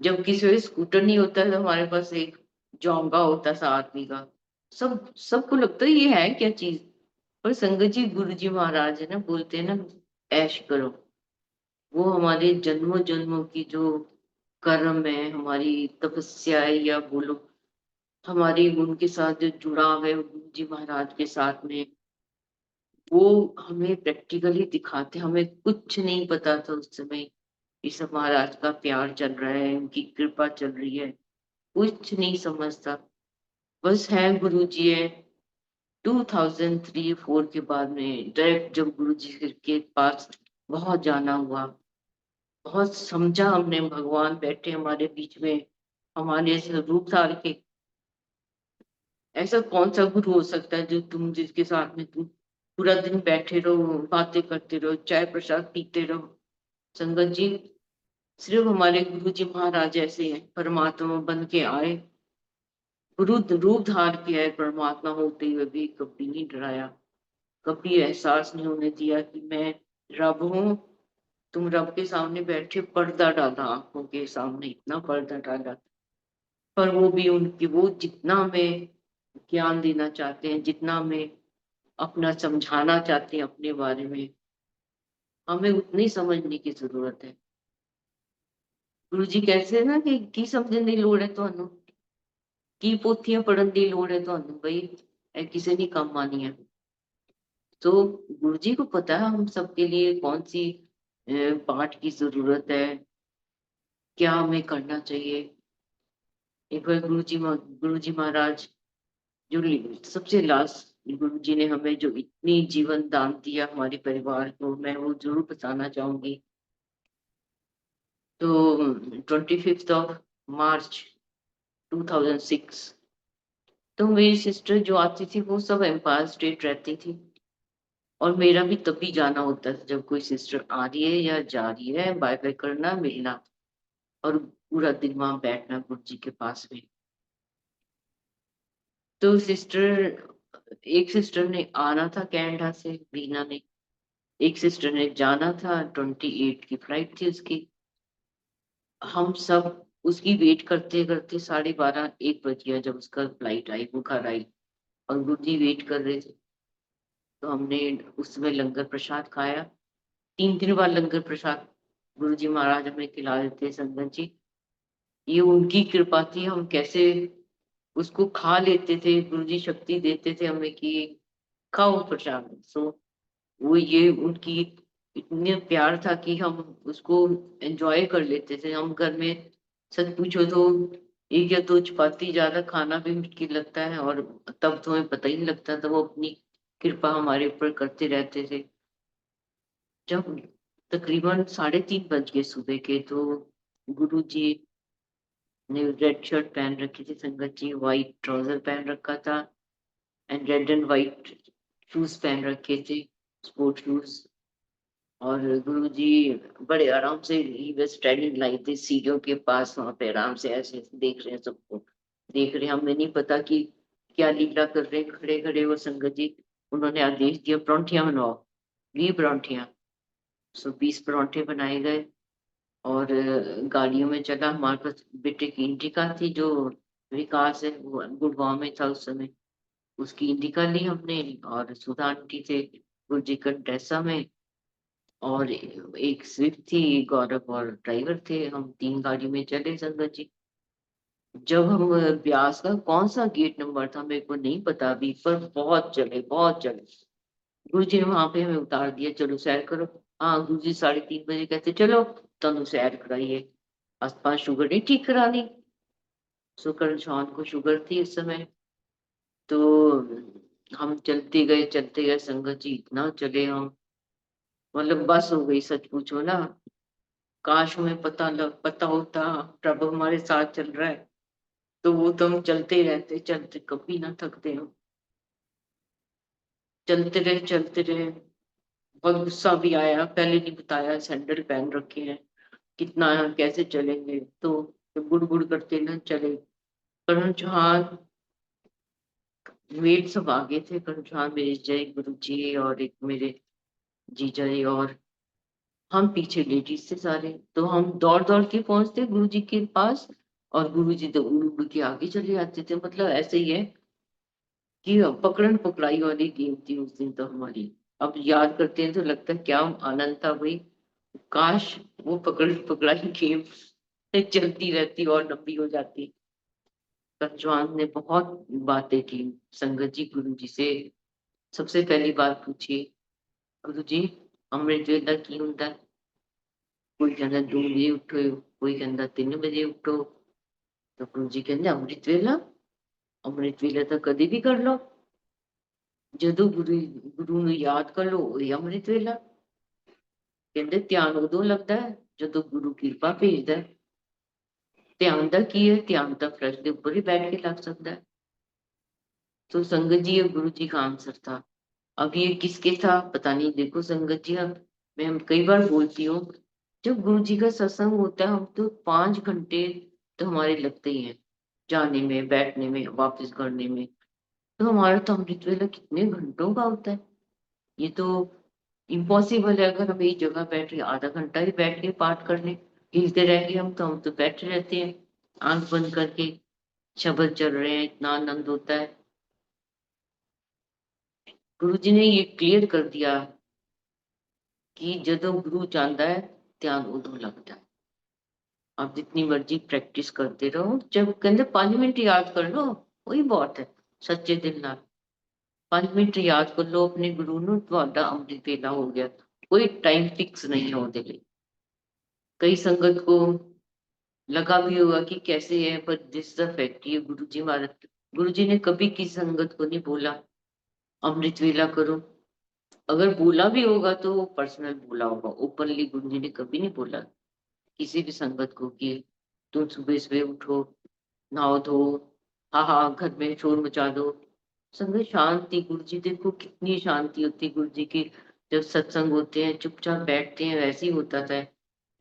जब किसी वेळे स्कूटर नहीं होता तो हमारे पास एक जोंगा होता था आदमी का। सबको लगता है ये है क्या चीज, पर संगत जी गुरु जी महाराज है ना, बोलते हैं ना ऐश करो। वो हमारे जन्मों जन्मों की जो कर्म है, हमारी तपस्या है, या बोलो हमारी उनके साथ जो जुड़ाव है गुरु जी महाराज के साथ में, वो हमें प्रैक्टिकली दिखाते। हमें कुछ नहीं पता था उस समय, इस महाराज का प्यार चल रहा है, उनकी कृपा चल रही है, कुछ नहीं समझता। बस है गुरु जी है। 2003-4 के बाद में डायरेक्ट जब गुरु जी के पास बहुत जाना हुआ, बहुत समझा हमने, भगवान बैठे हमारे बीच में, हमारे ऐसे रूप धार के। ऐसा कौन सा गुरु हो सकता है जो तुम जिसके साथ में तुम पूरा दिन बैठे रहो, बातें करते रहो, चाय प्रसाद पीते रहो। संगत जी सिर्फ हमारे गुरु जी महाराज ऐसे हैं, परमात्मा बन के आए, गुरु रूप धार के आए, परमात्मा होते हुए भी कभी नहीं डराया, कभी एहसास नहीं होने दिया कि मैं रब हूँ। तुम रब के सामने बैठे, पर्दा डाला आंखों के सामने, इतना पर्दा डाला। पर वो भी उनकी, वो जितना हमें ज्ञान देना चाहते हैं, जितना हमें अपना समझाना चाहते हैं अपने बारे में, हमें उतनी समझने की जरूरत है। गुरु जी कहते हैं ना कि की समझने की लोड़ है ਤੁਹਾਨੂੰ, की पोथियां पढ़न की लोड़ है ਤੁਹਾਨੂੰ ਬਈ, ਇਹ ਕਿਸੇ नहीं काम आनी है। तो गुरु जी को पता है हम सबके लिए कौन सी पाठ की जरूरत है, क्या हमें करना चाहिए। एक बार गुरु जी महाराज जो सबसे लास्ट गुरु जी ने हमें जो इतनी जीवन दान दिया हमारे परिवार को, मैं वो जरूर बताना चाहूंगी। तो 25 मार्च 2006, तो मेरी सिस्टर जो आती थी वो सब एम्पायर स्टेट रहती थी, और मेरा भी तभी जाना होता था जब कोई सिस्टर आ रही है या जा रही है, बाय बाय करना, मिलना, और पूरा दिन वहां बैठना गुरु जी के पास में। तो एक सिस्टर ने आना था कनाडा से, रीना ने। एक सिस्टर ने जाना था, 28 की फ्लाइट थी उसकी। हम सब उसकी वेट करते करते 12:30-1 बज गया जब उसका फ्लाइट आई, वो घर आई, और गुरु जी वेट कर रहे थे। तो हमने उस समय लंगर प्रसाद खाया। 3 बार लंगर प्रसाद गुरु जी महाराज हमें खिला देते संगत जी। ये उनकी कृपा थी, हम कैसे उसको खा लेते थे। गुरु जी शक्ति देते थे हमें कि खाओ प्रसाद। सो वो ये उनकी इतने प्यार था कि हम उसको एंजॉय कर लेते थे। हम घर में सच पूछो तो एक या दो चपाती ज्यादा खाना भी मुश्किल लगता है, और तब तो हमें पता ही नहीं लगता था। वो अपनी कृपा हमारे ऊपर करते रहते थे। जब तकरीबन 3:30 बज गए सुबह के, तो गुरु जी ने रेड शर्ट पहन रखी थी संगत जी, व्हाइट ट्राउजर पहन रखा था, and red and white shoes पहन रखे थे, स्पोर्ट शूज। और गुरु जी बड़े आराम से ही बस स्टैंडिंग लाइन थी सीढ़ियों के पास, वहां पे आराम से ऐसे देख रहे हैं, सबको देख रहे हैं। हमें नहीं पता कि क्या लीला कर रहे हैं, खड़े खड़े वो संगत जी। उन्होंने आदेश दिया परौंठियां बनाओ, 20 परौंठियां। 20 परौंठे बनाए गए, और गाड़ियों में चला। हमारे पास बेटे की इंडिका थी, जो विकास है वो गुड़गांव में था उस समय, उसकी इंडिका ली हमने। और सुधा आंटी थे गुरु जी का ड्रेसा में, और एक स्विफ्ट थी, गौरव और ड्राइवर थे। हम 3 गाड़ी में चले संगत जी। जब हम ब्यास का कौन सा गेट नंबर था मेरे को नहीं पता अभी, पर बहुत चले बहुत चले। गुरु जी ने वहां पे हमें उतार दिया, चलो सैर करो। हाँ, गुरु जी 3:30 बजे कहते चलो तनु सैर कराइए, आसपास शुगर नहीं ठीक करानी। शुक्र शॉन को शुगर थी इस समय। तो हम चलते गए संगत जी, इतना चले हम, मतलब बस हो गई सच पूछो ना। काश हमें पता होता प्रभु हमारे साथ चल रहा है, तो वो तो हम चलते रहते, चलते कभी ना थकते हम। चलते रहे। बहुत गुस्सा भी आया, पहले नहीं बताया सैंडल पहन रखे हैं, कितना कैसे चलेंगे। तो गुड़ गुड़ करते ना चले। करण चौहान वेट सब आगे थे, करण चौहान, मेरे जय गुरु जी और एक मेरे जीजा जी, और हम पीछे लेडीज थे सारे। तो हम दौड़ दौड़ के पहुंचते गुरु जी के पास, और गुरु जी तो उड़ उड़ के आगे चले जाते थे। मतलब ऐसे ही है कि पकड़न पकड़ाई वाली गेम थी उस दिन तो हमारी। अब याद करते हैं तो लगता है क्या आनंद था भाई। काश वो पकड़ पकड़ाई गेम चलती रहती और लंबी हो जाती। कंचुआन ने बहुत बातें की संगत जी गुरु जी से। सबसे पहली बात पूछी, गुरु जी अमृत वेला की होता है? कोई कहता 2 बजे उठो, कोई कहता 3 बजे उठो। तो गुरु जी कहते अमृत वेला तो कभी भी कर लो, ਜਦੋਂ ਗੁਰੂ ਨੂੰ ਯਾਦ ਕਰ ਲੋ ਉਹੀ ਅੰਮ੍ਰਿਤ ਵੇਲਾ। ਕਹਿੰਦੇ ਧਿਆਨ ਉਦੋਂ ਲੱਗਦਾ ਹੈ ਜਦੋਂ ਗੁਰੂ ਕਿਰਪਾ ਭੇਜਦਾ ਹੈ। ਧਿਆਨ ਦਾ ਕੀ ਹੈ? ਧਿਆਨ ਤਾਂ ਫਰਸ਼ ਦੇ ਉੱਪਰ ਹੀ बैठ के लग सकता है। तो संगत जी ये गुरु जी का आंसर था। अब ये किसके था पता नहीं। देखो संगत जी, अब मैं हम कई बार बोलती हूँ, जब गुरु जी का सत्संग होता है हम तो 5 घंटे तो हमारे लगते ही हैं, जाने में बैठने में वापस करने में। तो हमारा तो अमृत वेला कितने घंटों का होता है। ये तो इम्पॉसिबल है। अगर हम एक जगह बैठ के आधा घंटा ही बैठ के पाठ करने हिलते रहेंगे हम तो बैठे रहते हैं आंख बंद करके, शब्द चल रहे हैं, इतना आनंद होता है। गुरु जी ने ये क्लियर कर दिया कि ਜਦੋਂ गुरु चाहता है ध्यान उदों लगता है। आप जितनी मर्जी प्रैक्टिस करते रहो, जब कहते 5 मिनट याद कर लो वही बहुत है। सच्चे दिल नाल 5 मिनट याद कर लो अपने गुरु ਨੂੰ, ਤੁਹਾਡਾ ਅੰਮ੍ਰਿਤ ਵੇਲਾ हो गया। कोई टाइम फिक्स नहीं है ਉਹਦੇ ਲਈ। कई संगत को लगा भी होगा कि कैसे है, पर दिस द फैक्ट, ये गुरु जी महाराज, गुरु जी ने कभी किसी संगत को नहीं बोला अमृत वेला करो। अगर बोला भी होगा तो वो पर्सनल बोला होगा, ओपनली गुरु जी ने कभी नहीं बोला किसी भी संगत को कि तुम सुबह सुबह उठो, नहाओ धो, हाँ हाँ घर में शोर मचा दो। संगत शांति, गुरु जी देखो कितनी शांति होती है गुरु जी की। जब सत्संग होते हैं चुपचाप बैठते हैं, वैसे ही होता था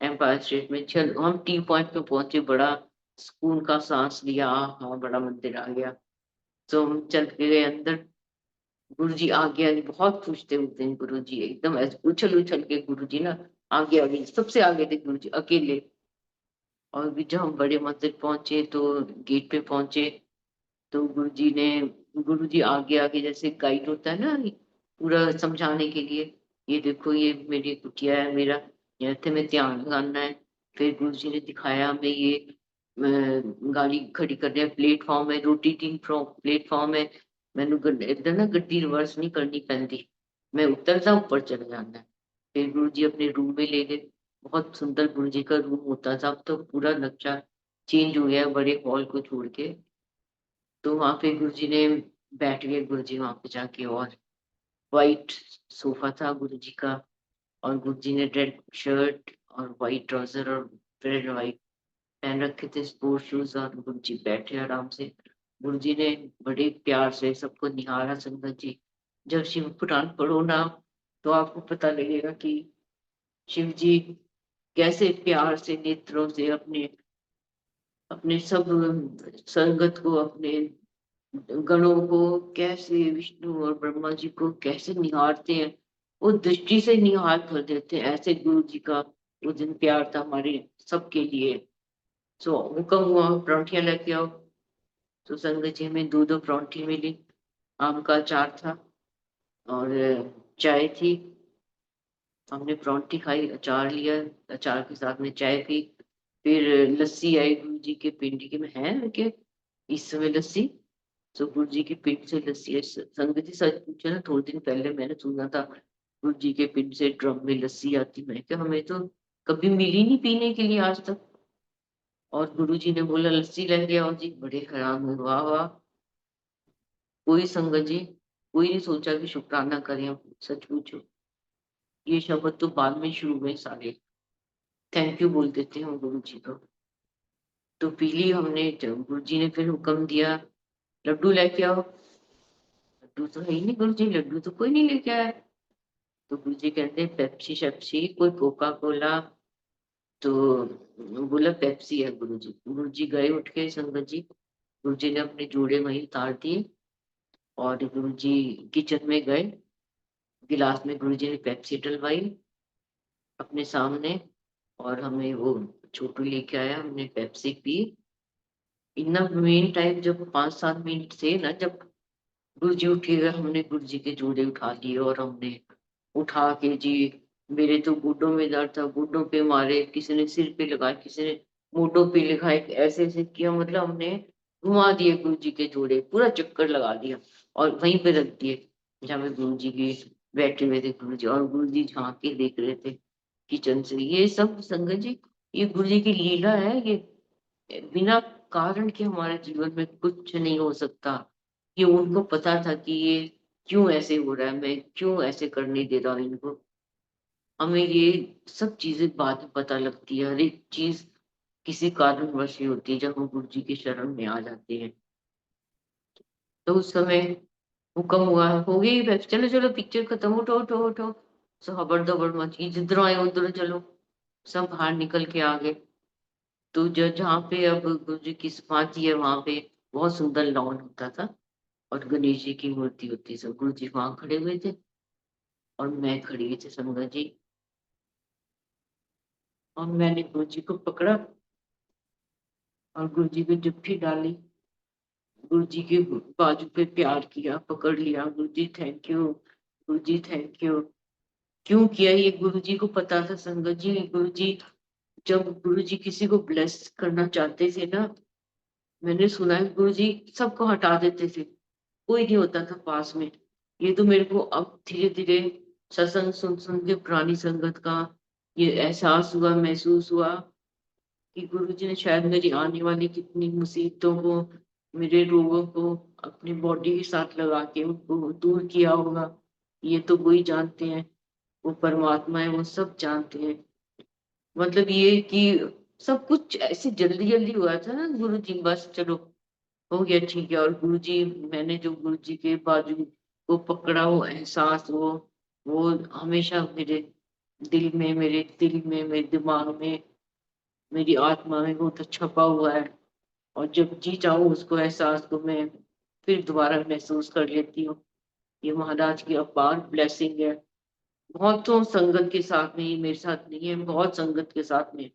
एम्पायर स्टेट में। चल हम टी पॉइंट पे पहुंचे, बड़ा सुकून का सांस लिया, हाँ बड़ा मंदिर आ गया। तो हम चल के गए अंदर, गुरु जी आगे आगे, बहुत खुश थे उस दिन गुरु जी, एकदम ऐसे उछल उछल के गुरु जी ना आगे आगे, सबसे आगे थे गुरु जी अकेले। और भी जब हम बड़े मंदिर पहुंचे तो गेट पे पहुंचे, तो गुरु जी आगे आगे जैसे गाइड होता है ना, पूरा समझाने के लिए, ये देखो ये मेरी कुटिया है, मेरा यहाँ में ध्यान लगाना है। फिर गुरुजी ने दिखाया हमें ये गाड़ी खड़ी करनी है, प्लेटफॉर्म है, रोटेटिंग प्लेटफॉर्म है, मैंने इधर ना गड्डी रिवर्स नहीं करनी पैंदी, मैं उतरता ऊपर चले जाना है। फिर गुरुजी अपने रूम में ले गए, बहुत सुंदर गुरुजी का रूम होता था, अब तो पूरा नक्शा चेंज हो गया बड़े हॉल को छोड़ के। तो वहां पे गुरुजी ने बैठ गए, गुरुजी वहां पे जाके, और व्हाइट सोफा था गुरुजी का, और गुरुजी ने रेड शर्ट और व्हाइट ट्राउजर और रेड व्हाइट पहन रखे थे, स्पोर्ट शूज, और गुरुजी बैठे आराम से। गुरुजी ने बड़े प्यार से सबको निहारा। संगत जी, जब शिव पुराण पढ़ो ना, तो आपको पता लगेगा कि शिव जी कैसे प्यार से नेत्रों से अपने अपने सब संगत को, अपने गणों को कैसे, विष्णु और ब्रह्मा जी को कैसे निहारते हैं, वो दृष्टि से निहार कर देते हैं। ऐसे गुरु जी का वो दिन प्यार था हमारे सबके लिए। सो हुक्म हुआ परौंठियां लेके आओ, तो संगत जी में दो दो परौंठी मिली, आम का अचार था और चाय थी। हमने परौंठी खाई, अचार लिया, अचार के साथ में चाय पी। फिर लस्सी आई गुरु जी के पिंडी के में, है कि इस समय लस्सी, तो गुरु जी के पिंड से लस्सी है। संगत जी सच पूछे ना, थोड़े दिन पहले मैंने सुना था गुरु जी के पिंड से ड्रम में लस्सी आती, मैं क्या हमें तो कभी मिली नहीं पीने के लिए आज तक। और गुरु जी ने बोला लस्सी लेके आओ जी, बड़े हैरान हुए, वाह वाह। कोई संगत जी, कोई नहीं सोचा कि शुक्राना करें हम, सच पूछो ये शब्द तो बाद में शुरू हुए सारे, थैंक यू बोल देते हैं गुरु जी को। तो पी ली हमने, जब गुरु जी ने फिर हुक्म दिया लड्डू लेके आओ, लड्डू तो है ही नहीं गुरु जी, लड्डू तो कोई नहीं लेके आया। तो गुरु जी कहते पेप्सी शेप्सी, कोई कोका कोला, तो बोला पेप्सी है गुरु जी। गुरु जी गए उठ के, संगत जी गुरु जी ने अपने जूड़े वहीं उतार दिए, और गुरु जी किचन में गए, गिलास में गुरु जी ने पेप्सी डलवाई अपने सामने, और हमें वो छोटू लेके आया, हमने पेप्सी पी। इतना मेन टाइम जब 5-7 मिनट थे ना, जब गुरु जी उठे गए, हमने गुरु जी के जोड़े उठा लिए, और हमने उठा के जी, मेरे तो घुटनों में दर्द था, घुटनों पे मारे, किसी ने सिर पे लगाए, किसी ने मोटों पे लगाए, ऐसे ऐसे किया, मतलब हमने घुमा दिए गुरु जी के जोड़े, पूरा चक्कर लगा दिया, और वहीं पे रख दिए जहाँ पे गुरु जी के बैठे हुए थे गुरु जी, और गुरु जी झांक के देख रहे थे किचन से। ये सब संगत जी, ये गुरु जी की लीला है, ये बिना कारण के हमारे जीवन में कुछ नहीं हो सकता। ये उनको पता था कि ये क्यों ऐसे हो रहा है, मैं क्यों ऐसे करने दे रहा हूँ इनको। हमें ये सब चीजें बाद में पता लगती है, हर एक चीज किसी कारणवश ही होती है जब हम गुरु जी की शरण में आ जाते हैं। तो उस समय हुक्म हुआ, हो गई चलो चलो पिक्चर खत्म, उठो उठो उठो, सब हबड़ दबड़ मची, जिधर आए उधर चलो, सब बाहर निकल के आ गए। तो जो जहाँ पे अब गुरु जी की समाधि है, वहां पे बहुत सुंदर लॉन होता था, और गणेश जी की मूर्ति होती, सब गुरु जी वहां खड़े हुए थे, और मैं खड़ी हुई थी संगत जी, और मैंने गुरु जी को पकड़ा, और गुरु जी को जप्फी डाली, गुरु जी के बाजू पे प्यार किया, पकड़ लिया, गुरु जी thank you, Guru ji thank you. क्यों किया ये गुरु जी को पता था संगत जी। गुरु जी, जब गुरु जी किसी को ब्लेस करना चाहते थे ना, मैंने सुना है गुरु जी सबको हटा देते थे, कोई नहीं होता था पास में। ये तो मेरे को अब धीरे धीरे सत्संग सुन सुन के, पुरानी संगत का ये एहसास हुआ, महसूस हुआ कि गुरु जी ने शायद मेरी आने वाली कितनी मुसीबतों को, मेरे रोगों को अपनी बॉडी के साथ लगा के उनको दूर किया होगा। ये तो वही जानते हैं, वो परमात्मा है, वो सब जानते हैं। मतलब ये कि सब कुछ ऐसे जल्दी जल्दी हुआ था ना गुरु जी, बस चलो हो गया ठीक है। और गुरु जी, मैंने जो गुरु जी के बाजू को पकड़ा, वो एहसास, वो हमेशा मेरे दिल में, मेरे दिमाग में, मेरी आत्मा में बहुत छपा हुआ है। और जब जी चाहूँ उसको, एहसास को मैं फिर दोबारा महसूस कर लेती हूँ। ये महाराज की अपार ब्लेसिंग है। बहुतों संगत के साथ में, ये मेरे साथ नहीं है, बहुत संगत के साथ में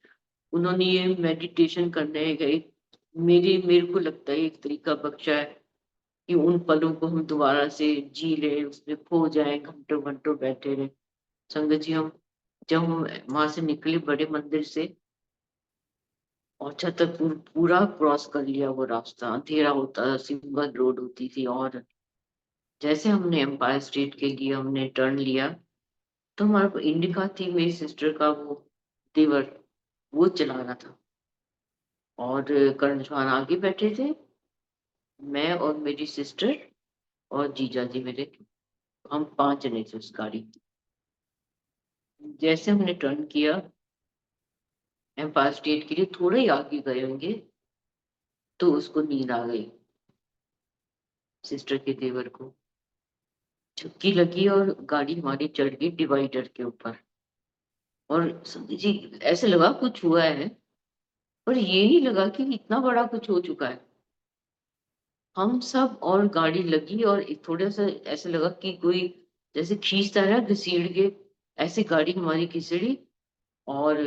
उन्होंने ये मेडिटेशन करने गए, मेरे को लगता है एक तरीका बख्शा है। कि उन पलों को हम दोबारा से जी लें, उसमें खो जाएं, घंटों घंटों बैठे रहें। संगत जी, हम जब हम वहां से निकले बड़े मंदिर से और छतरपुर पूरा क्रॉस कर लिया, वो रास्ता अंधेरा होता, सिंगल रोड होती थी, और जैसे हमने एम्पायर स्टेट के लिए हमने टर्न लिया तो हमारे को इंडिका थी, मेरी सिस्टर का वो देवर, वो चला रहा था और करण जवान आगे बैठे थे, मैं और मेरी सिस्टर और जीजा जी मेरे, हम 5 जने थे उस गाड़ी में। जैसे हमने टर्न किया एम्पायर स्टेट के लिए, थोड़ा ही आगे गए होंगे तो उसको नींद आ गई, सिस्टर के देवर को झपकी लगी और गाड़ी हमारी चढ़ गई डिवाइडर के ऊपर। और समझ जी ऐसे लगा कुछ हुआ है, पर ये नहीं लगा कि इतना बड़ा कुछ हो चुका है। हम सब और गाड़ी लगी और थोड़ा सा ऐसे लगा कि कोई जैसे खींचता है ना घसीट के, ऐसे गाड़ी हमारी घिसड़ी और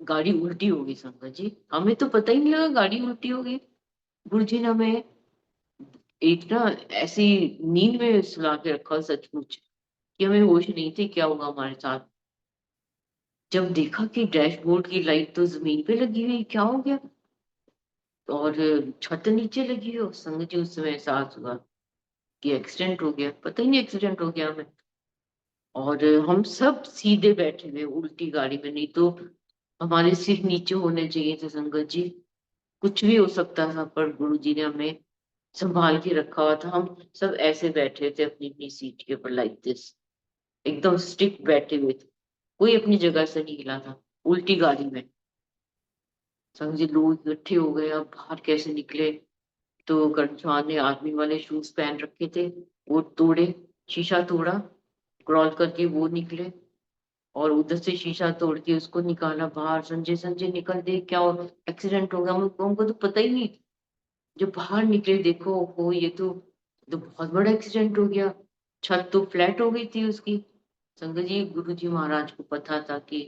गाड़ी उल्टी हो गई। संगत जी, हमें तो पता ही नहीं लगा गाड़ी उल्टी हो गई। गुरुजी ने हमें एक ना ऐसी नींद में सुला के रखा सचमुच कि हमें होश नहीं थी क्या होगा हमारे साथ। जब देखा कि डैशबोर्ड की लाइट तो जमीन पे लगी हुई, क्या हो गया, और छत नीचे लगी हो। संगत जी, उस समय एहसास हुआ कि एक्सीडेंट हो गया, पता ही नहीं एक्सीडेंट हो गया हमें। और हम सब सीधे बैठे हुए उल्टी गाड़ी में, नहीं तो हमारे सिर नीचे होने चाहिए थे। संगत जी, कुछ भी हो सकता था, पर गुरुजी ने हमें संभाल के रखा हुआ था। हम सब ऐसे बैठे थे अपनी अपनी सीट के ऊपर, लाइक दिस, एकदम स्टिक बैठे हुए थे, कोई अपनी जगह से नहीं हिला था, उल्टी गाड़ी में। संग जी, लोग इकट्ठे हो गए, अब बाहर कैसे निकले। तो कर्णचौहान ने आर्मी वाले शूज पहन रखे थे, वो तोड़े, शीशा तोड़ा, क्रॉल करके वो निकले और उधर से शीशा तोड़ के उसको निकाला बाहर। संजय संजय निकल दे, क्या हो, एक्सीडेंट हो गया। हमको तो पता ही नहीं, जब बाहर निकले देखो हो ये तो बहुत बड़ा एक्सीडेंट हो गया, छत तो फ्लैट हो गई थी उसकी। संगत जी, गुरु जी महाराज को पता था कि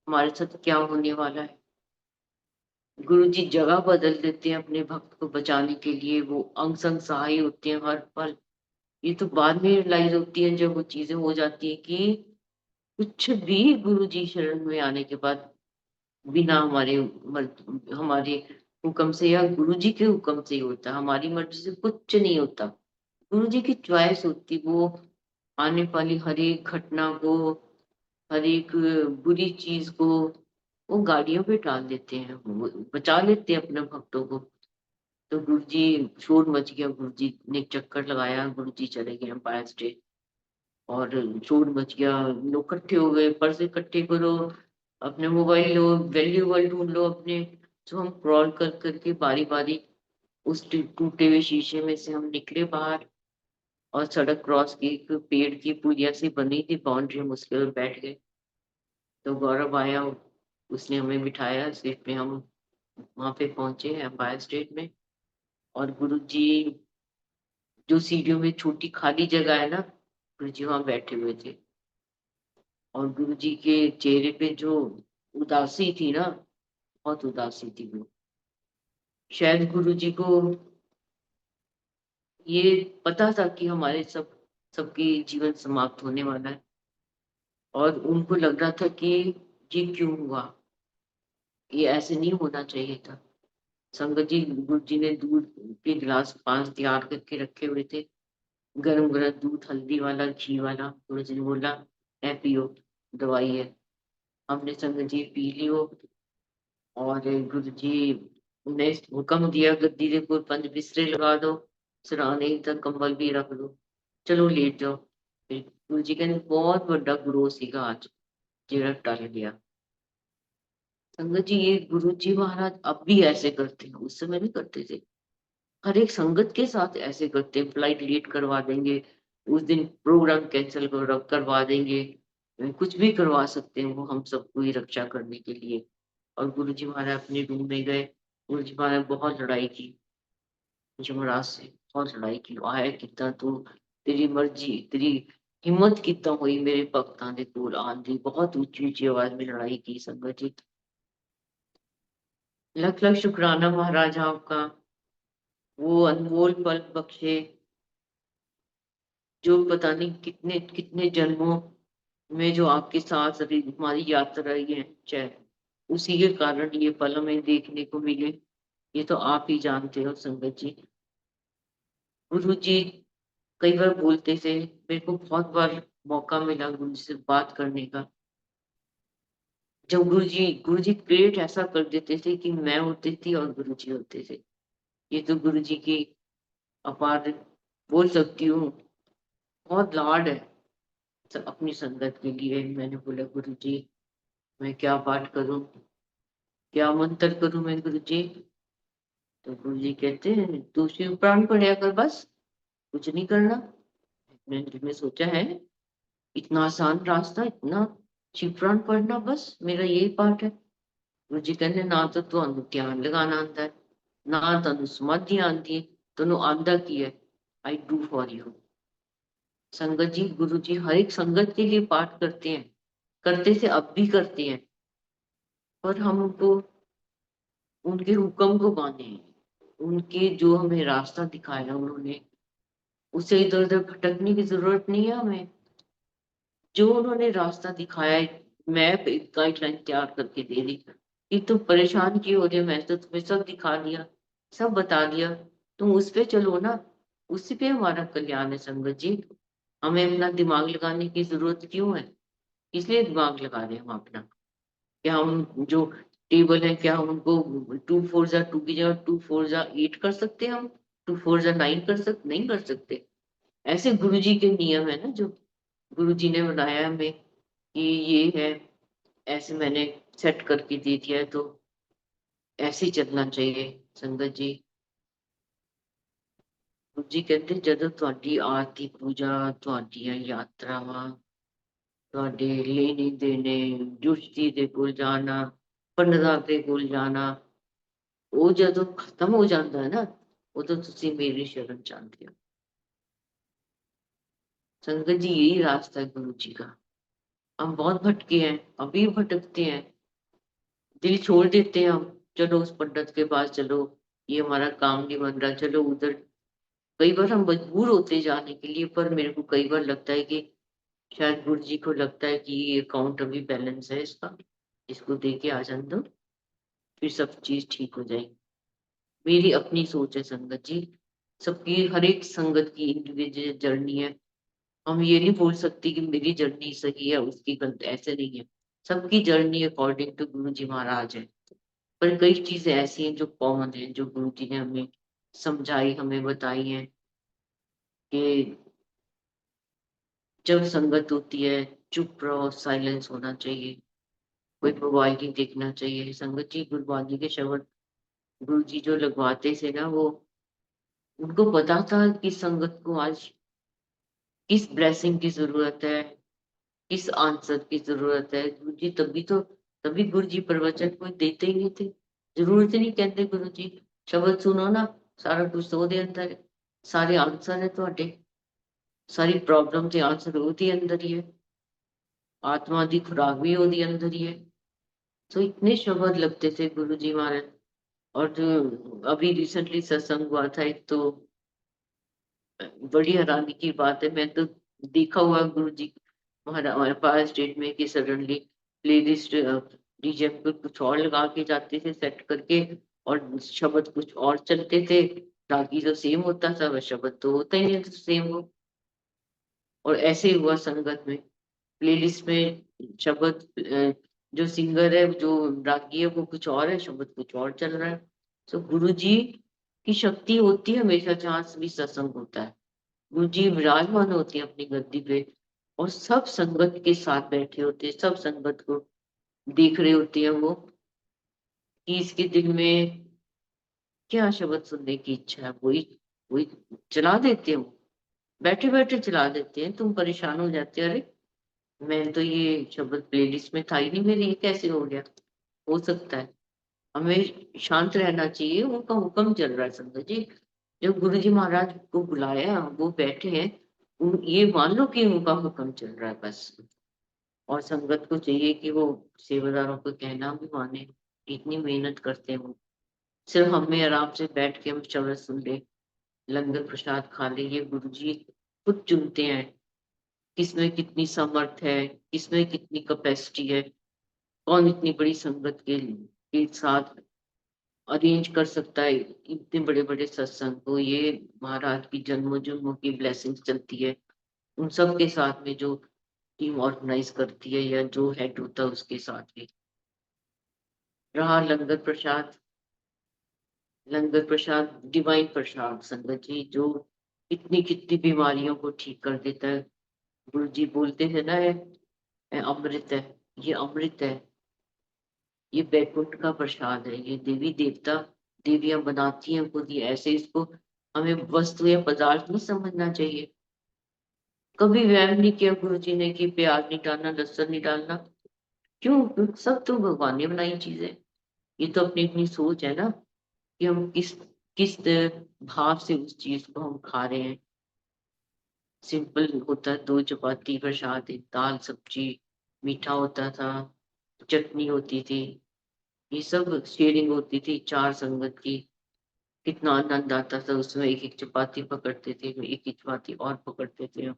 हमारे साथ क्या होने वाला है। गुरु जी जगह बदल देते हैं अपने भक्त को बचाने के लिए, वो अंग संग सहाय होते हैं हर पल। ये तो बाद में रियलाइज होती है जब वो चीजें हो जाती है कि कुछ भी गुरु जी शरण में आने के बाद बिना हमारे हुक्म से या गुरु जी के हुक्म से ही होता, हमारी मर्जी से कुछ नहीं होता। गुरु जी की चॉइस होती, वो आने वाली हर एक घटना को, हर एक बुरी चीज को वो गाड़ियों पे टाल देते हैं, वो बचा लेते हैं अपने भक्तों को। तो गुरु जी, शोर मच गया, गुरु जी ने एक चक्कर लगाया, गुरु जी चले गए एम्पायर स्टेट और शोर मच गया। लोग इकट्ठे हो गए, पर्स इकट्ठे करो, अपने मोबाइल लो, वैल्यूबल ढूंढ लो अपने। तो हम क्रॉल कर करके बारी बारी उस टूटे हुए शीशे में से हम निकले बाहर और सड़क क्रॉस की, एक पेड़ की पुलिया सी बनी थी बाउंड्री, हम उसके ऊपर बैठ गए। तो गौरव आया, उसने हमें बिठाया सीट पे, हम वहां पे पहुंचे एम्पायर स्टेट में। और गुरु जी जो सीढ़ियों में छोटी खाली जगह है ना, गुरु जी वहां बैठे हुए थे और गुरु जी के चेहरे पे जो उदासी थी ना, बहुत उदासी थी वो। शायद गुरु जी को ये पता था कि हमारे सबके जीवन समाप्त होने वाला है, और उनको लग रहा था कि ये क्यों हुआ, ये ऐसे नहीं होना चाहिए था। संगत जी, गुरु जी ने दूध के गिलास 5 तैयार करके रखे हुए थे, गरम गरम दूध, हल्दी वाला, घी वाला। गुरु जी ने बोला, "ऐ पियो, दवाई है।" हमने संगत जी पी ली वो। और गुरु जी ने हुक्म दिया, गद्दी के ऊपर 5 बिस्तरे लगा दो, सिरहाने तक कंबल भी रख दो, चलो लेट जाओ। फिर गुरु जी कहने, बहुत बड़ा गुरु सीगा आज, जेड़ा टल गया। संगत जी, ये गुरु जी महाराज अब भी ऐसे करते हैं, उस समय नहीं करते थे। हर एक संगत के साथ ऐसे करते हैं, फ्लाइट लेट करवा देंगे, उस दिन प्रोग्राम कैंसिल करवा देंगे, कुछ भी करवा सकते हैं वो हम सबको ही रक्षा करने के लिए। और गुरु जी महाराज अपने रूम में गए, गुरु जी महाराज बहुत लड़ाई की यमराज से, बहुत लड़ाई की, आया कितना तू, तेरी मर्जी, तेरी हिम्मत कितना हुई मेरे भक्तां दे कोल आन दी। बहुत ऊंची ऊंची आवाज में लड़ाई की। संगत जी, लख लख शुक्राना महाराज आपका, वो अनमोल पल बख्शे, जो पता नहीं कितने कितने जन्मों में जो आपके साथ अभी हमारी यात्रा रही है, चाहे उसी के कारण ये पल हमें देखने को मिले, ये तो आप ही जानते हो संगत जी। गुरु जी कई बार बोलते थे, मेरे को बहुत बार मौका मिला गुरु जी से बात करने का, जब गुरु जी क्रिएट ऐसा कर देते थे कि मैं होती थी और गुरु जी होते थे। ये तो गुरु जी की अपार, बोल सकती हूँ, बहुत लाड है अपनी संगत के लिए। मैंने बोला गुरु जी मैं क्या पाठ करूं, क्या मंत्र करूं मैं गुरु जी? तो गुरु जी कहते हैं तू शिव पुराण पढ़िया कर बस, कुछ नहीं करना। मैंने दिल में सोचा है, इतना आसान रास्ता, इतना शिव पुराण पढ़ना, बस मेरा यही पाठ है। गुरु जी कहते ना तो ਤੁਹਾਨੂੰ ध्यान लगाना आंदा है, ना ਤੁਹਾਨੂੰ समाधि आंदी है, ਤੁਹਾਨੂੰ आंदा की है, आई डू फॉर यू। संगत जी गुरु जी हर एक संगत के लिए पाठ करते हैं, करते थे अब भी करते हैं, पर हम उनको उनके हुक्म को माने, उनके जो हमें रास्ता दिखाया उन्होंने, उससे इधर उधर भटकने की जरूरत नहीं है हमें। जो उन्होंने रास्ता दिखाया है, मैप एक गाइडलाइन तैयार करके दे दी कि तुम परेशान क्यों हो रहे हो, मैं तो तुम्हें सब दिखा दिया, सब बता दिया, तुम उस पे चलो ना, उसी पे हमारा कल्याण है संगत जी। हमें अपना दिमाग लगाने की जरूरत क्यों है? इसलिए दिमाग लगा रहे हैं हम अपना, क्या हम जो टेबल है क्या हम उनको 2 4 जा 2 की जगह 2 4 जा 8 कर सकते हैं? हम 2 4 जा 9 कर सकते नहीं कर सकते। ऐसे गुरु जी के नियम है ना, जो गुरु जी ने बनाया हमें कि ये है, ऐसे मैंने सेट करके दे दिया है, तो ऐसे ही चलना चाहिए संगत जी। गुरु जी कहते ਜਦੋਂ ਤੁਹਾਡੀ ਆਰਤੀ ਪੂਜਾ, ਤੁਹਾਡੀਆਂ ਯਾਤਰਾਵਾਂ, ਤੁਹਾਡੇ ਲੈਣੇ ਦੇਣੇ, ਜੁਸ਼ਤੀ ਦੇ ਕੋਲ ਜਾਣਾ, ਪੰਡਤਾਂ ਦੇ ਕੋਲ ਜਾਣਾ, ਉਹ ਜਦੋਂ ਖਤਮ ਹੋ ਜਾਂਦਾ ਹੈ ਨਾ, ਉਦੋਂ ਤੁਸੀਂ मेरी शरण चाहते हो। संगत जी यही रास्ता है गुरु जी का। हम बहुत भटके हैं, अभी भटकते हैं, दिल छोड़ देते हैं हम, चलो उस पंडित के पास चलो, ये हमारा काम नहीं बन रहा, चलो उधर। कई बार हम मजबूर होते हैं जाने के लिए, पर मेरे को कई बार लगता है कि शायद गुरु जी को लगता है कि ये अकाउंट अभी बैलेंस है इसका, इसको दे के आ जाने दो, फिर सब चीज ठीक हो जाएगी। मेरी अपनी सोच है संगत जी, सबकी हर एक संगत की इंडिविजुअल जर्नी है। हम ये नहीं बोल सकते कि मेरी जर्नी सही है उसकी गलत, ऐसे नहीं है। सबकी जर्नी अकॉर्डिंग टू गुरु जी महाराज है। पर कई चीजें ऐसी हैं जो कॉमन है, जो गुरु जी ने हमें समझाई, हमें बताई है कि जब संगत होती है चुप रहो, साइलेंस होना चाहिए, कोई मोबाइल नहीं देखना चाहिए। संगत जी गुरबानी के शब्द गुरु जी जो लगवाते थे ना, वो उनको पता था कि संगत को आज किस ब्लेसिंग की जरूरत है, किस आंसर की जरूरत है। गुरु जी तभी गुरु जी प्रवचन कोई देते ही नहीं थे, जरूरत ही नहीं कहते गुरु जी, शब्द सुनो ना, सारा कुछ तो ਉਹਦੇ अंदर है, सारे आंसर है ਤੁਹਾਡੇ, सारी प्रॉब्लम के आंसर ਉਹਦੇ अंदर ही है, आत्मा की खुराक भी ਉਹਦੇ अंदर ही है। तो इतने शब्द लगते थे गुरु जी महाराज। और जो अभी रिसेंटली सत्संग हुआ था एक, तो बड़ी हैरानी की बात है, मैं तो देखा हुआ गुरु जी महाराज हमारे पास स्टेट में कि सडनली प्लेलिस्ट डीजे पे कुछ और लगा के जाते थे सेट करके, और शब्द कुछ और चलते थे, रागी तो सेम होता था, वह शब्द तो होता ही नहीं सेम हो। और ऐसे ही हुआ संगत में, प्लेलिस्ट में शब्द जो सिंगर है, जो रागी है, वो कुछ और है, शब्द कुछ और चल रहा है। तो गुरु जी की शक्ति होती है हमेशा जहाँ भी सत्संग होता है, गुरु जी विराजमान होते हैं अपनी गद्दी पे, और सब संगत के साथ बैठे होते हैं, सब संगत को देख रहे होते हैं वो, कि इसके दिल में क्या शब्द सुनने की इच्छा है, वही वही चला देते हो, बैठे बैठे चला देते हैं। तुम परेशान हो जाते हो, अरे मैं तो ये शब्द प्लेलिस्ट में था ही नहीं मेरे, ये कैसे हो गया? हो सकता है। हमें शांत रहना चाहिए, उनका हुक्म चल रहा है संगत जी। जब गुरु जी महाराज को बुलाया, वो बैठे हैं, ये मान लो कि उनका हुक्म चल रहा है बस। और संगत को चाहिए कि वो सेवादारों को कहना भी माने, इतनी मेहनत करते हैं वो, सिर्फ हमें आराम से बैठ के हम शब्द सुन ले, लंगर प्रसाद खा ले। ये गुरु जी खुद चुनते हैं किसमें कितनी समर्थ है, किसमें कितनी कैपेसिटी है, कौन इतनी बड़ी संगत के साथ अरेंज कर सकता है इतने बड़े बड़े सत्संग को। ये महाराज की जन्मों जन्मों की ब्लेसिंग्स चलती है उन सब के साथ में, जो टीम ऑर्गेनाइज करती है या जो हेड होता है उसके साथ भी। रहा लंगर प्रसाद, लंगर प्रसाद डिवाइन प्रसाद संगत जी, जो इतनी कितनी बीमारियों को ठीक कर देता है। गुरु जी बोलते हैं ना, ये अमृत है, ये अमृत है, ये बैकुंठ का प्रसाद है। ये देवी देवता देवियां बनाती हैं खुद ही ऐसे। इसको हमें वस्तु या पदार्थ नहीं समझना चाहिए। कभी वहम नहीं किया गुरु जी ने कि प्याज नहीं डालना, लहसुन नहीं डालना। क्यों? सब तो भगवान ने बनाई चीजें। ये तो अपनी अपनी सोच है ना कि हम किस किस भाव से उस चीज को हम खा रहे हैं। सिंपल होता है, 2 चपाती प्रसाद, एक दाल सब्जी, मीठा होता था, चटनी होती थी, ये सब शेयरिंग होती थी 4 संगत की। कितना आनंद आता था उसमें। एक एक चपाती पकड़ते थे, एक एक चपाती और पकड़ते थे हम।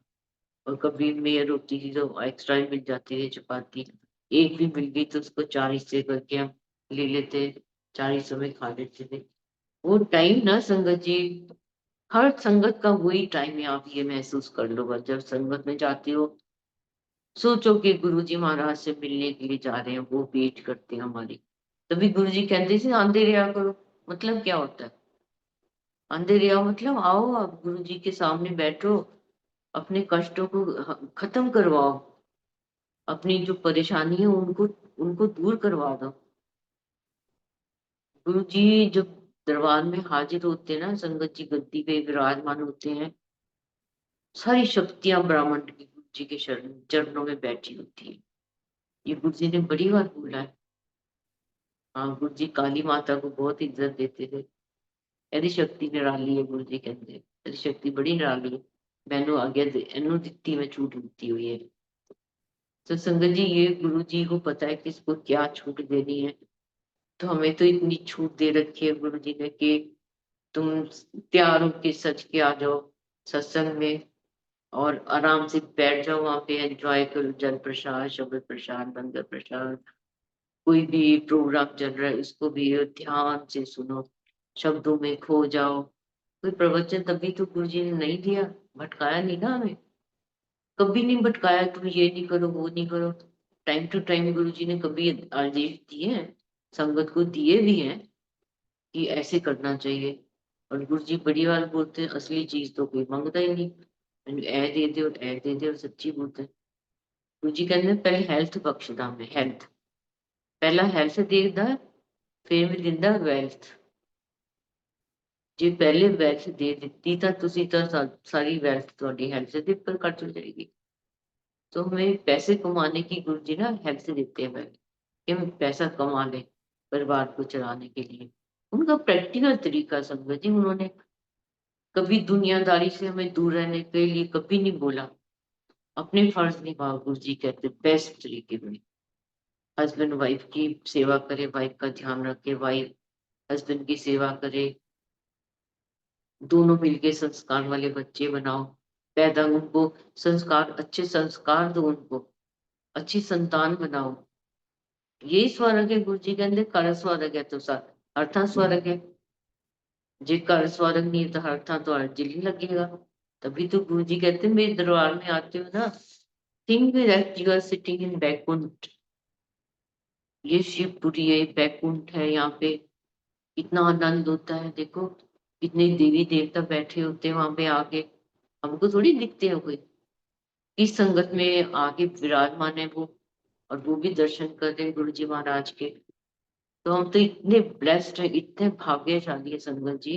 और कभी मेयर होती थी तो एक्स्ट्रा ही मिल जाती थी चपाती। एक भी मिल गई तो उसको 4 हिस्से करके हम ले लेते, 4 हिस्सों में खा लेते थे। वो टाइम ना संगत जी, हर संगत का वही टाइम है। आप ये महसूस कर लो, बस जब संगत में जाते हो सोचो कि गुरु जी महाराज से मिलने के लिए जा रहे हैं, वो वेट करते हैं हमारी। तभी गुरु जी कहते थे आंधे रहा करो। मतलब क्या होता है आंधे रहा? मतलब आओ, आप गुरु जी के सामने बैठो, अपने कष्टों को खत्म करवाओ, अपनी जो परेशानी है उनको उनको दूर करवा दो। गुरु जी जब दरबार में हाजिर होते हैं ना, संगत जी गद्दी पे विराजमान होते हैं, सारी शक्तियां ब्राह्मण की गुरु जी के चरणों में बैठी होती है। ये गुरु जी ने बड़ी बार बोला है। हाँ, गुरु जी काली माता को बहुत इज्जत देते थे। ਇਹਦੀ शक्ति निराली है, गुरु जी कहते हैं ਇਹਦੀ शक्ति बड़ी निराली है, मैनू आज्ञा इनू दिती, मैं छूट दी हुई है। तो संगत जी ये गुरु जी को पता है किसको क्या छूट देनी है। तो हमें तो इतनी छूट दे रखी है गुरु जी ने कि तुम तैयार होके सच के आ जाओ सत्संग में, और आराम से बैठ जाओ वहां पे, एंजॉय करो जल प्रसाद, शब्द प्रसाद, लंगर प्रसाद। कोई भी प्रोग्राम चल रहा है उसको भी ध्यान से सुनो, शब्दों में खो जाओ। कोई प्रवचन तभी तो गुरु जी ने नहीं दिया, भटकाया नहीं ना हमें, कभी नहीं भटकाया तुम ये नहीं करो वो नहीं करो। टाइम टू टाइम गुरु जी ने कभी आदेश दिए हैं, संगत को दिए भी हैं कि ऐसे करना चाहिए। और गुरु जी बड़ी बार बोलते हैं असली चीज तो कोई मांगता ही नहीं, मैंने ए दे दे और ए दे दे, और सच्ची बोलते हैं। गुरु जी कहते हैं पहले हेल्थ बख्शदा मैं, हेल्थ पहला हेल्थ देखदा, फिर मैं दिंदा वेल्थ। ਜੇ ਪਹਿਲੇ ਵੈਲਥ ਦੇ ਦਿੱਤੀ ਤਾਂ ਤੁਸੀਂ ਤਾਂ सारी वेल्थ ਤੁਹਾਡੀ हेल्थ ਦੇ ਉੱਪਰ खर्च हो जाएगी। तो हमें पैसे कमाने की गुरु जी ना हेल्थ देते हैं पहले, कि हम पैसा कमा लें परिवार को चलाने के लिए। उनका प्रैक्टिकल तरीका संगत जी, उन्होंने कभी दुनियादारी से हमें दूर रहने के लिए कभी नहीं बोला। अपने फर्ज निभाओ, गुरु जी कहते बेस्ट तरीके में। हस्बैंड वाइफ की सेवा करे, वाइफ का ध्यान रखे, वाइफ हस्बैंड की सेवा करे, दोनों मिलके संस्कार वाले बच्चे बनाओ, पैदा उनको संस्कार, अच्छे संस्कार दो उनको, अच्छी संतान बनाओ। यही स्वर्ग है। गुरु जी कहते कर स्वर्ग है तो हर थां स्वर्ग है। जे कर स्वर्ग नहीं है तो हर थां तो अर्जिल ही लगेगा। तभी तो गुरु जी कहते हैं मेरे दरबार में आते हो ना, think that you are sitting in Baikunth. ये शिवपुरी है, बैकुंठ है, यहाँ पे कितना आनंद होता है। देखो कितने देवी देवता बैठे होते हैं वहां पे आके, हमको थोड़ी दिखते हैं कोई। किस संगत में आके विराजमान है वो, और वो भी दर्शन कर रहे हैं गुरु जी महाराज के। तो हम तो इतने ब्लेस्ड हैं, इतने भाग्यशाली है संगत जी,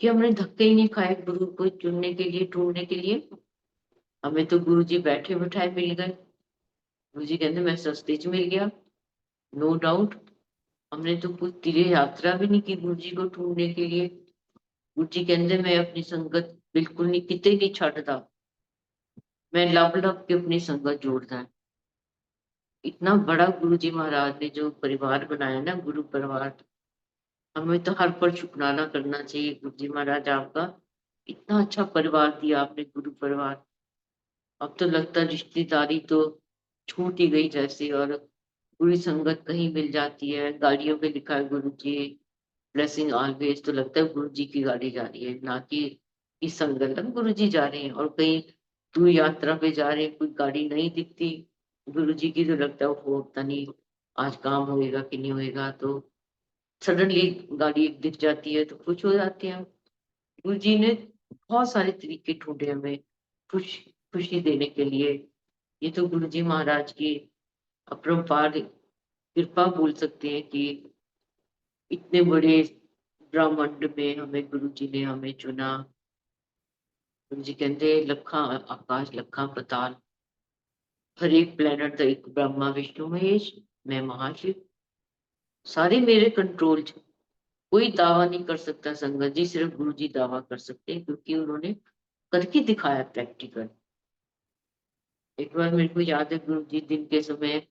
कि हमने धक्के ही नहीं खाए गुरु को चुनने के लिए, ढूंढने के लिए। हमें तो गुरु जी बैठे बिठाए मिल गए। गुरु जी कहते मैं सस्ते च मिल गया, नो डाउट। हमने तो कुछ तीर्थ यात्रा भी नहीं की गुरु जी को ढूंढने के लिए। गुरु जी कहते मैं अपनी संगत बिल्कुल नहीं, किते नहीं छड्डदा, मैं लब लब के अपनी संगत जोड़दा है। इतना बड़ा गुरु जी महाराज ने जो परिवार बनाया ना, गुरु परिवार, हमें तो हर पर शुक्राना करना चाहिए गुरु जी महाराज आपका। इतना अच्छा परिवार दिया आपने, गुरु परिवार। अब तो लगता है रिश्तेदारी तो छूट ही गई जैसे, और बुरी संगत कहीं मिल जाती है, गाड़ियों पे लिखा है गुरु जी ब्लेसिंग ऑलवेज, तो लगता है गुरु जी की गाड़ी जा रही है, ना कि इस संगत में गुरु जी जा रहे हैं। और कहीं दूर यात्रा पे जा रहे हैं, कोई गाड़ी नहीं दिखती गुरु जी की, तो लगता है वो पता नहीं आज काम होएगा कि नहीं होएगा। तो सडनली गाड़ी एक दिख जाती है तो खुश हो जाते हैं। गुरु जी ने बहुत सारे तरीके ढूंढे हमें खुश खुशी देने के लिए। ये तो गुरु जी महाराज की अपरंपार कृपा बोल सकते हैं कि इतने बड़े ब्रह्मांड में हमें गुरु जी ने हमें चुना। गुरु जी कहते लखा आकाश लखा पताल, हर एक प्लेनेट ਦਾ एक ब्रह्मा विष्णु महेश, मैं महाशिव, सारे मेरे कंट्रोल च। कोई दावा नहीं कर सकता संगत जी, सिर्फ गुरु जी दावा कर सकते हैं, क्योंकि उन्होंने करके दिखाया प्रैक्टिकल। एक बार मेरे को याद है, गुरु जी दिन के समय,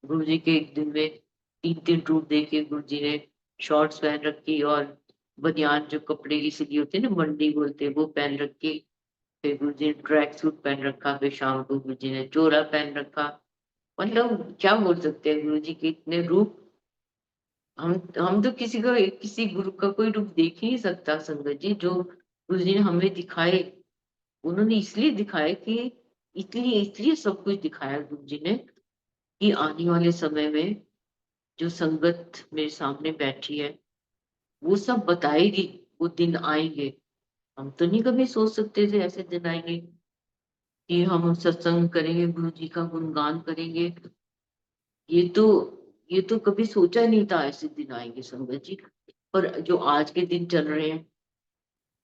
गुरु जी के एक दिन में 3-3 रूप दे के गुरु जी ने शॉर्ट्स पहन रखी, और बनियान जो कपड़े की सिली होती है ना, मंडी बोलते हैं, वो पहन रखी। फिर गुरु जी ने ट्रैक सूट पहन रखा, फिर शाम को गुरु जी ने चोला पहन रखा। मतलब क्या बोल सकते हैं, गुरु जी के इतने रूप। हम तो किसी गुरु का कोई रूप देख ही नहीं सकता संगत जी, जो गुरु जी ने हमें दिखाए। उन्होंने इसलिए दिखाया कि इसलिए इसलिए सब कुछ दिखाया गुरु जी ने, कि आने वाले समय में जो संगत मेरे सामने बैठी है वो सब बताएगी। वो दिन आएंगे, हम तो नहीं कभी सोच सकते थे ऐसे दिन आएंगे कि हम सत्संग करेंगे, गुरु जी का गुणगान करेंगे। ये तो ये तो कभी सोचा नहीं था ऐसे दिन आएंगे संगत जी। पर जो आज के दिन चल रहे हैं,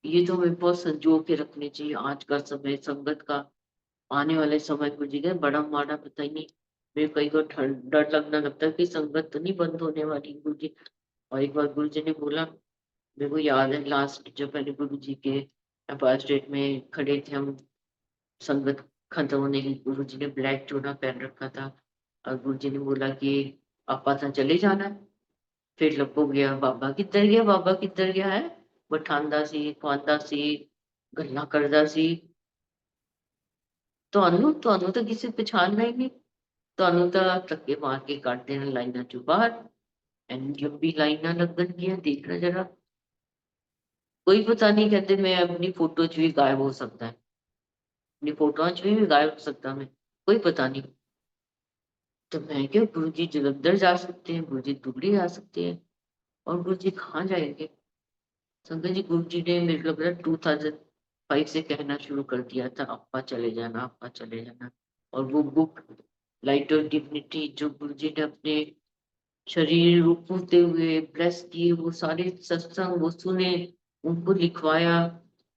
ये तो हमें बहुत संजो के रखने चाहिए। आज का समय संगत का, आने वाले समय को जी का बड़ा माड़ा पता ही नहीं। मेरे कई बार डर लगना लगता है कि संगत तो नहीं बंद होने वाली गुरु जी। और एक बार गुरु जी ने बोला, मेरे को याद है लास्ट जब पहले गुरु जी के अपार स्टेट में खड़े थे हम, संगत खत्म होने की, गुरु जी ने ब्लैक चोला पहन रखा था, और गुरु जी ने बोला कि आपा था चले जाना है। फिर लपो गया, बाबा किधर गया, बाबा किधर गया है, बठांदा सी खुआंदा सी गल्ला करदा सी, ਤੁਹਾਨੂੰ ਤਾਂ ਕਿਸੇ ਪਛਾਣਨਾ ਹੀ ਨਹੀਂ, ਤੁਹਾਨੂੰ ਤਾਂ ਧੱਕੇ ਮਾਰ ਕੇ ਕੱਢ ਦੇਣਾ ਲਾਈਨਾਂ ਚੋਂ ਬਾਹਰ। ਐਨੀ ਲੰਬੀ ਲਾਈਨਾਂ ਲੱਗਣਗੀਆਂ, ਦੇਖਣਾ जरा। कोई पता नहीं, कहते मैं अपनी फोटो च भी गायब हो सकता है, अपनी फोटो च भी गायब हो सकता मैं, कोई पता नहीं। तो मैं क्या, गुरु जी जलंधर जा सकते हैं, गुरु जी दुबली जा सकते हैं, और गुरु जी कहाँ जाएंगे संगत जी। गुरु जी ने मेरे को लग रहा है 2005 से कहना शुरू कर दिया था, अप्पा चले जाना, अप्पा चले जाना। और वो बुक लाइट ऑफ डिग्निटी जो गुरु जी ने अपने शरीर रूप होते हुए ब्लेस किए, वो सारे सत्संग वो सुने, उनको लिखवाया।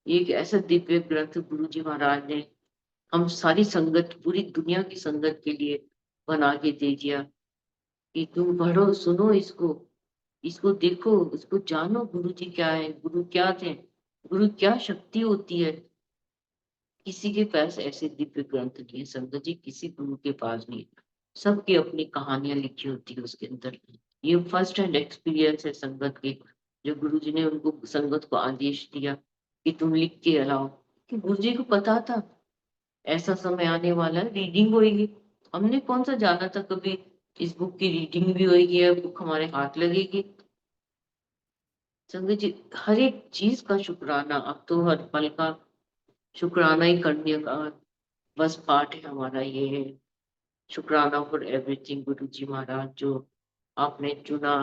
एक ऐसा दिव्य ग्रंथ गुरु जी महाराज ने हम सारी संगत, पूरी दुनिया की संगत के लिए बना के दे दिया, कि तुम पढ़ो, सुनो इसको, इसको देखो, इसको जानो, गुरु जी क्या है, गुरु क्या थे, गुरु क्या शक्ति होती है। किसी के पास ऐसे दिव्य ग्रंथ नहीं है संगत जी, किसी गुरु के पास नहीं है। सबकी अपनी कहानियां लिखी होती है उसके अंदर। ये फर्स्ट हैंड एक्सपीरियंस है संगत के, जो गुरु जी ने उनको संगत को आदेश दिया कि तुम लिख के लाओ। कि गुरु जी को पता था ऐसा समय आने वाला है, रीडिंग होएगी। हमने कौन सा जाना था कभी इस बुक की रीडिंग भी होएगी या बुक हमारे हाथ लगेगी। संगत जी हर एक चीज का शुक्राना, अब तो हर पल का शुक्राना ही करने का बस पाठ है हमारा ये है। शुक्राना फॉर एवरीथिंग गुरु जी महाराज, जो आपने चुना,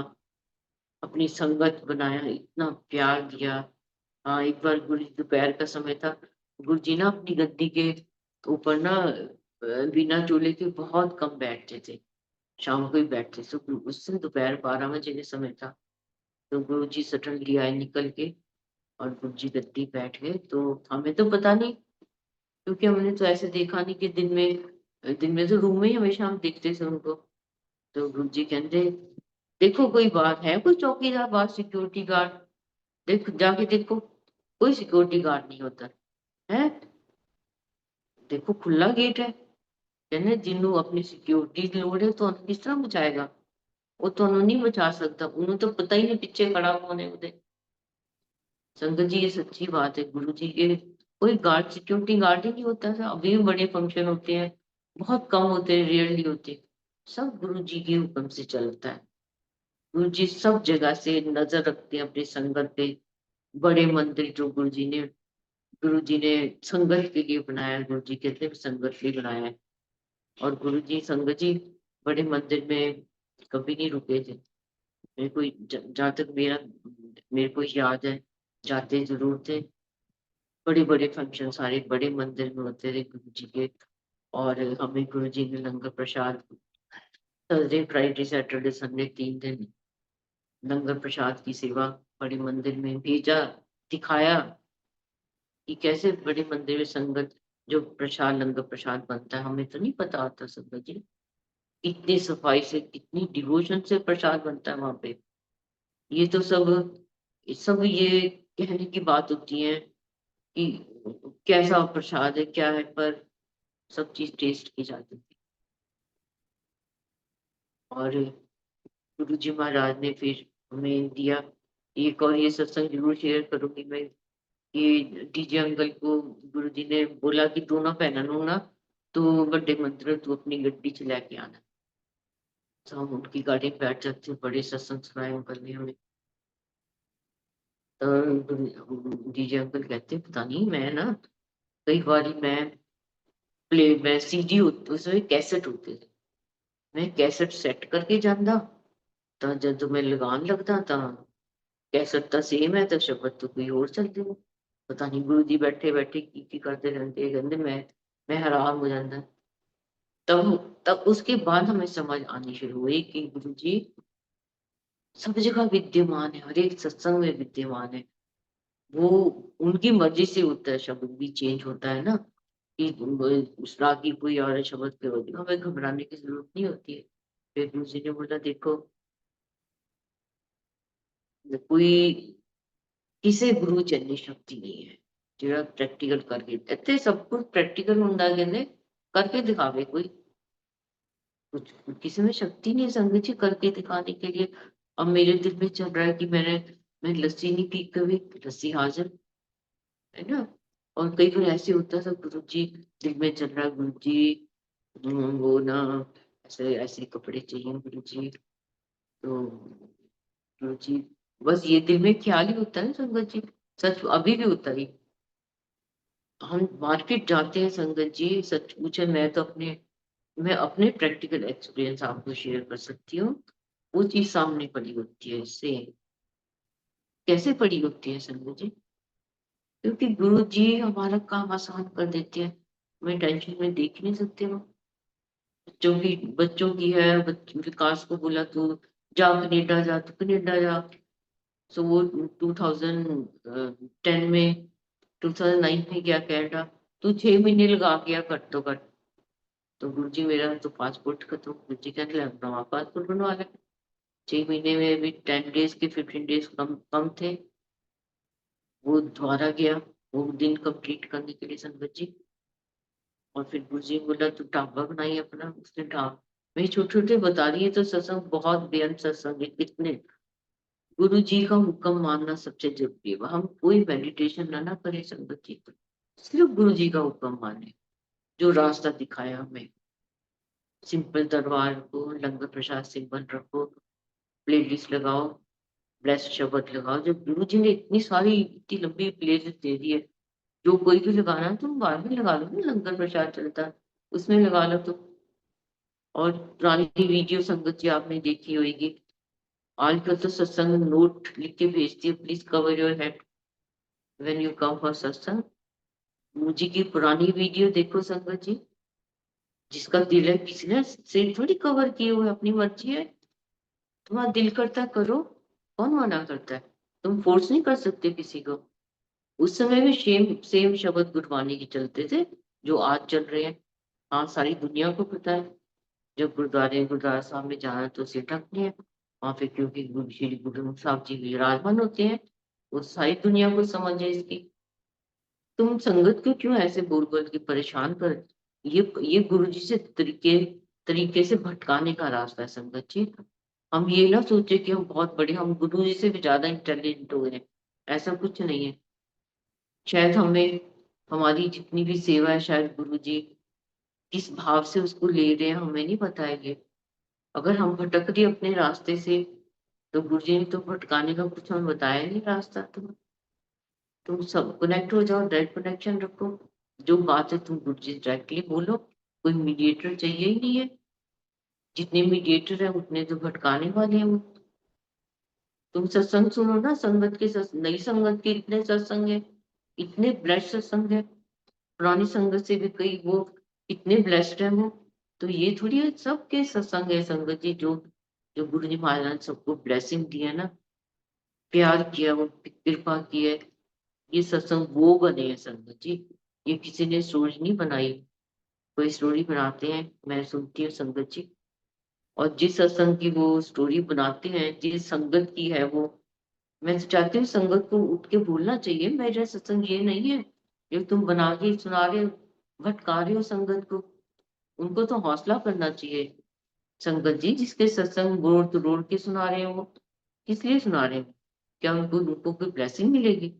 अपनी संगत बनाया, इतना प्यार दिया। हाँ एक बार गुरु जी दोपहर का समय था, गुरु जी ना अपनी गद्दी के ऊपर ना बिना चूल्हे के बहुत कम बैठते थे, शाम को ही बैठते थे। तो उस दिन दोपहर 12 बजे का समय था, तो गुरु जी सडनली आए निकल के, और गुरु जी गद्दी बैठ गए। तो हमें तो पता नहीं, क्योंकि हमने तो ऐसे देखा नहीं कि दिन में तो रूम में ही हमेशा हम देखते थे उनको। तो गुरु जी कहते देखो कोई बात है, कोई चौकीदार बाहर सिक्योरिटी गार्ड, देख जाके देखो, कोई सिक्योरिटी गार्ड नहीं होता है, देखो खुला गेट है। कहने जिन्हों अपनी सिक्योरिटी की लोड़ है तो किस तरह बचाएगा। वो ਤੁਹਾਨੂੰ नहीं बचा सकता, उन्हें तो पता ही नहीं पीछे खड़ा कौन है ਉਹਦੇ। संगत जी ये सच्ची बात है, गुरु जी के कोई गार्ड, सिक्योरिटी गार्ड ही नहीं होता था। अभी भी बड़े फंक्शन होते हैं, बहुत कम होते हैं, रेयरली होते हैं, सब गुरु जी के हुक्म से चलता है। गुरु जी सब जगह से नजर रखते हैं अपनी संगत पे। बड़े मंदिर जो गुरु जी ने संगत के लिए बनाया, गुरु जी कहते हैं संगत के लिए बनाया है। और गुरु जी संगत जी बड़े मंदिर में कभी नहीं रुके थे। मेरे को जहाँ तक मेरे को याद है, जाते जरूर थे। बड़े बड़े फंक्शन सारे बड़े मंदिर में होते थे गुरु जी के। और हमें गुरु जी ने लंगर प्रसाद थर्सडे फ्राइडे सैटरडे संडे 3 दिन लंगर प्रसाद की सेवा बड़े मंदिर में भेजा, दिखाया कि कैसे बड़े मंदिर में संगत जो प्रसाद लंगर प्रसाद बनता है। हमें तो नहीं पता होता संगत जी, कितनी सफाई से कितनी डिवोशन से प्रसाद बनता है वहां पे। ये तो सब ये कहने की बात होती है कि कैसा प्रसाद है क्या है, पर सब चीज टेस्ट की जाती थी। और गुरु जी महाराज ने फिर हमें दिया एक, और ये सत्संग जरूर शेयर करूंगी मैं। ये डीजे अंकल को गुरु जी ने बोला कि तू ना पहनू ना, तो बड़े मंदिर तू अपनी गड्डी च लेके आना। तो हम उनकी गाड़ी में बैठ जाते, बड़े सत्संग सुनाए अंकल ने हमें। तो डीजे अंकल कहते पता नहीं, मैं ना कई बार मैं सीडी होती उसमें कैसेट होते थे, मैं कैसेट सेट करके जाता, तो जब मैं लगान लगता था कैसेट तो सेम है, तो शब्द तो कोई और चलते हो। पता नहीं गुरु जी बैठे बैठे की करते रहते, कहते मैं हैरान हो जाता। तब उसके बाद हमें समझ आनी शुरू हुई कि गुरु जी सब जगह विद्यमान है, हर एक सत्संग में विद्यमान है। वो उनकी मर्जी से होता है, शब्द भी चेंज होता है ना, कि उस राग की कोई और शब्द के वजह हमें घबराने की जरूरत नहीं होती है। फिर गुरु जी ने बोला देखो, कोई ਕਿਸੇ ਗੁਰੂ ਚ ਇੰਨੀ ਸ਼ਕਤੀ ਨਹੀਂ ਹੈ ਜਿਹੜਾ ਪ੍ਰੈਕਟੀਕਲ ਕਰਕੇ, ਇੱਥੇ ਸਭ ਕੁਝ प्रैक्टिकल ਹੁੰਦਾ, ਕਹਿੰਦੇ करके दिखावे कोई, कुछ किसी में शक्ति नहीं है संगत जी करके दिखाने के लिए। अब मेरे दिल में चल रहा है कि मैं लस्सी नहीं पी, कभी लस्सी हाजिर है ना। और कई बार ऐसे होता था गुरु जी दिल में चल रहा है, गुरु जी वो ना ऐसे ऐसे कपड़े चाहिए गुरु जी, तो गुरु जी बस ये दिल में ख्याल ही होता है संगत जी। सच अभी भी होता है। हम मार्केट जाते हैं संगत जी, सच पूछे मैं अपने प्रैक्टिकल एक्सपीरियंस आपको शेयर कर सकती हूँ। वो चीज सामने पड़ी होती है इससे, कैसे पड़ी होती है संगत जी, क्योंकि गुरु जी हमारा काम आसान कर देते हैं, हमें टेंशन में देख ही नहीं सकते। वो बच्चों की है, विकास को बोला तू जा कनेडा जा, तू कनेडा जा। सो वो 2010 में 2009 में गया कनाडा, तू 6 महीने लगा गया घट तो घट। तो गुरु जी मेरा तो पासपोर्ट खत्म, गुरु जी कहने लगा नवा पासपोर्ट बनवा ले। 6 महीने में भी 10 डेज के 15 डेज कम कम थे। वो दोबारा गया वो दिन कंप्लीट करने के लिए संगत जी। और फिर गुरु जी ने बोला तू ढाबा बनाई अपना, उसने मैं छोटे छोटे बता रही है, तो सत्संग बहुत बेअंत सत्संग है कितने। गुरु जी का हुक्म मानना सबसे जरूरी है। हम कोई मेडिटेशन ना करें संगत जी, सिर्फ गुरु जी का हुक्म माने, जो रास्ता दिखाया हमें। सिंपल दरबार रखो, लंगर प्रसाद सिंपल रखो, प्लेलिस्ट लगाओ, ब्लेस शब्द लगाओ। जब गुरु जी ने इतनी लंबी प्लेलिस्ट दे दी है, जो कोई भी लगाना है तुम बाद में लगा लो ना, लंगर प्रसाद चलता है उसमें लगा लो तुम। और पुरानी वीडियो संगत जी आपने देखी होगी, आजकल तो सत्संग नोट लिख के भेजती है, please cover your head when you come for सत्संग। गुरु जी की पुरानी वीडियो देखो संगत जी, जिसका दिल है, किसी ने सिर थोड़ी कवर किए हुए, अपनी मर्जी है, तुम्हारा दिल करता है करो, कौन मना करता है। तुम फोर्स नहीं कर सकते किसी को। उस समय भी सेम शब्द गुरबानी के चलते थे जो आज चल रहे हैं। हाँ सारी दुनिया को पता है, जब गुरुद्वारा साहब में जाना तो सिर ढकते हैं वहां पे, क्योंकि श्री गुरु ग्रंथ साहब जी विराजमान होते हैं, वो सारी दुनिया को समझ है इसकी। तुम संगत को क्यों ऐसे बोल बोल के परेशान कर। ये गुरु जी से तरीके तरीके से भटकाने का रास्ता है संगत जी। हम ये ना सोचे कि हम बहुत बड़े, हम गुरु जी से भी ज्यादा इंटेलिजेंट हो गए हैं। ऐसा कुछ नहीं है। शायद हमें, हमारी जितनी भी सेवा है, शायद गुरु जी किस भाव से उसको ले रहे हैं हमें नहीं पता है ये। अगर हम भटक रहे अपने रास्ते से, तो गुरु जी ने तो भटकाने का कुछ हमें बताया नहीं रास्ता। तुम सब कनेक्ट हो जाओ, डायरेक्ट कनेक्शन रखो। जो बात है तुम गुरु जी डायरेक्टली बोलो। कोई मीडिएटर चाहिए ही नहीं है। जितने मीडिएटर है उतने तो भटकाने वाले हैं वो। तुम सत्संग सुनो ना, संगत के नई संगत के इतने सत्संग है, इतने ब्लेस्ड सत्संग है। पुरानी संगत से भी कई वो इतने ब्लेस्ड है वो। तो ये थोड़ी है सबके सत्संग है संगत जी, जो जो गुरु जी महाराज ने सबको ब्लेसिंग दी है ना, प्यार किया, वो कृपा की है। ये सत्संग वो बने हैं संगत जी। ये किसी ने स्टोरी नहीं बनाई। कोई स्टोरी बनाते हैं, मैं सुनती हूँ संगत जी। और जिस सत्संग की वो स्टोरी बनाते हैं, जिस संगत की है वो, मैं तो चाहती हूँ संगत को उठ के बोलना चाहिए, मेरा सत्संग ये नहीं है जो तुम बना के सुना रहे हो, भटका रहे हो संगत को। उनको तो हौसला करना चाहिए। संगत जी जिसके सत्संग रोड तो रोड के सुना रहे हैं, वो किस लिए सुना रहे हैं? क्या उनको कोई ब्लेसिंग मिलेगी?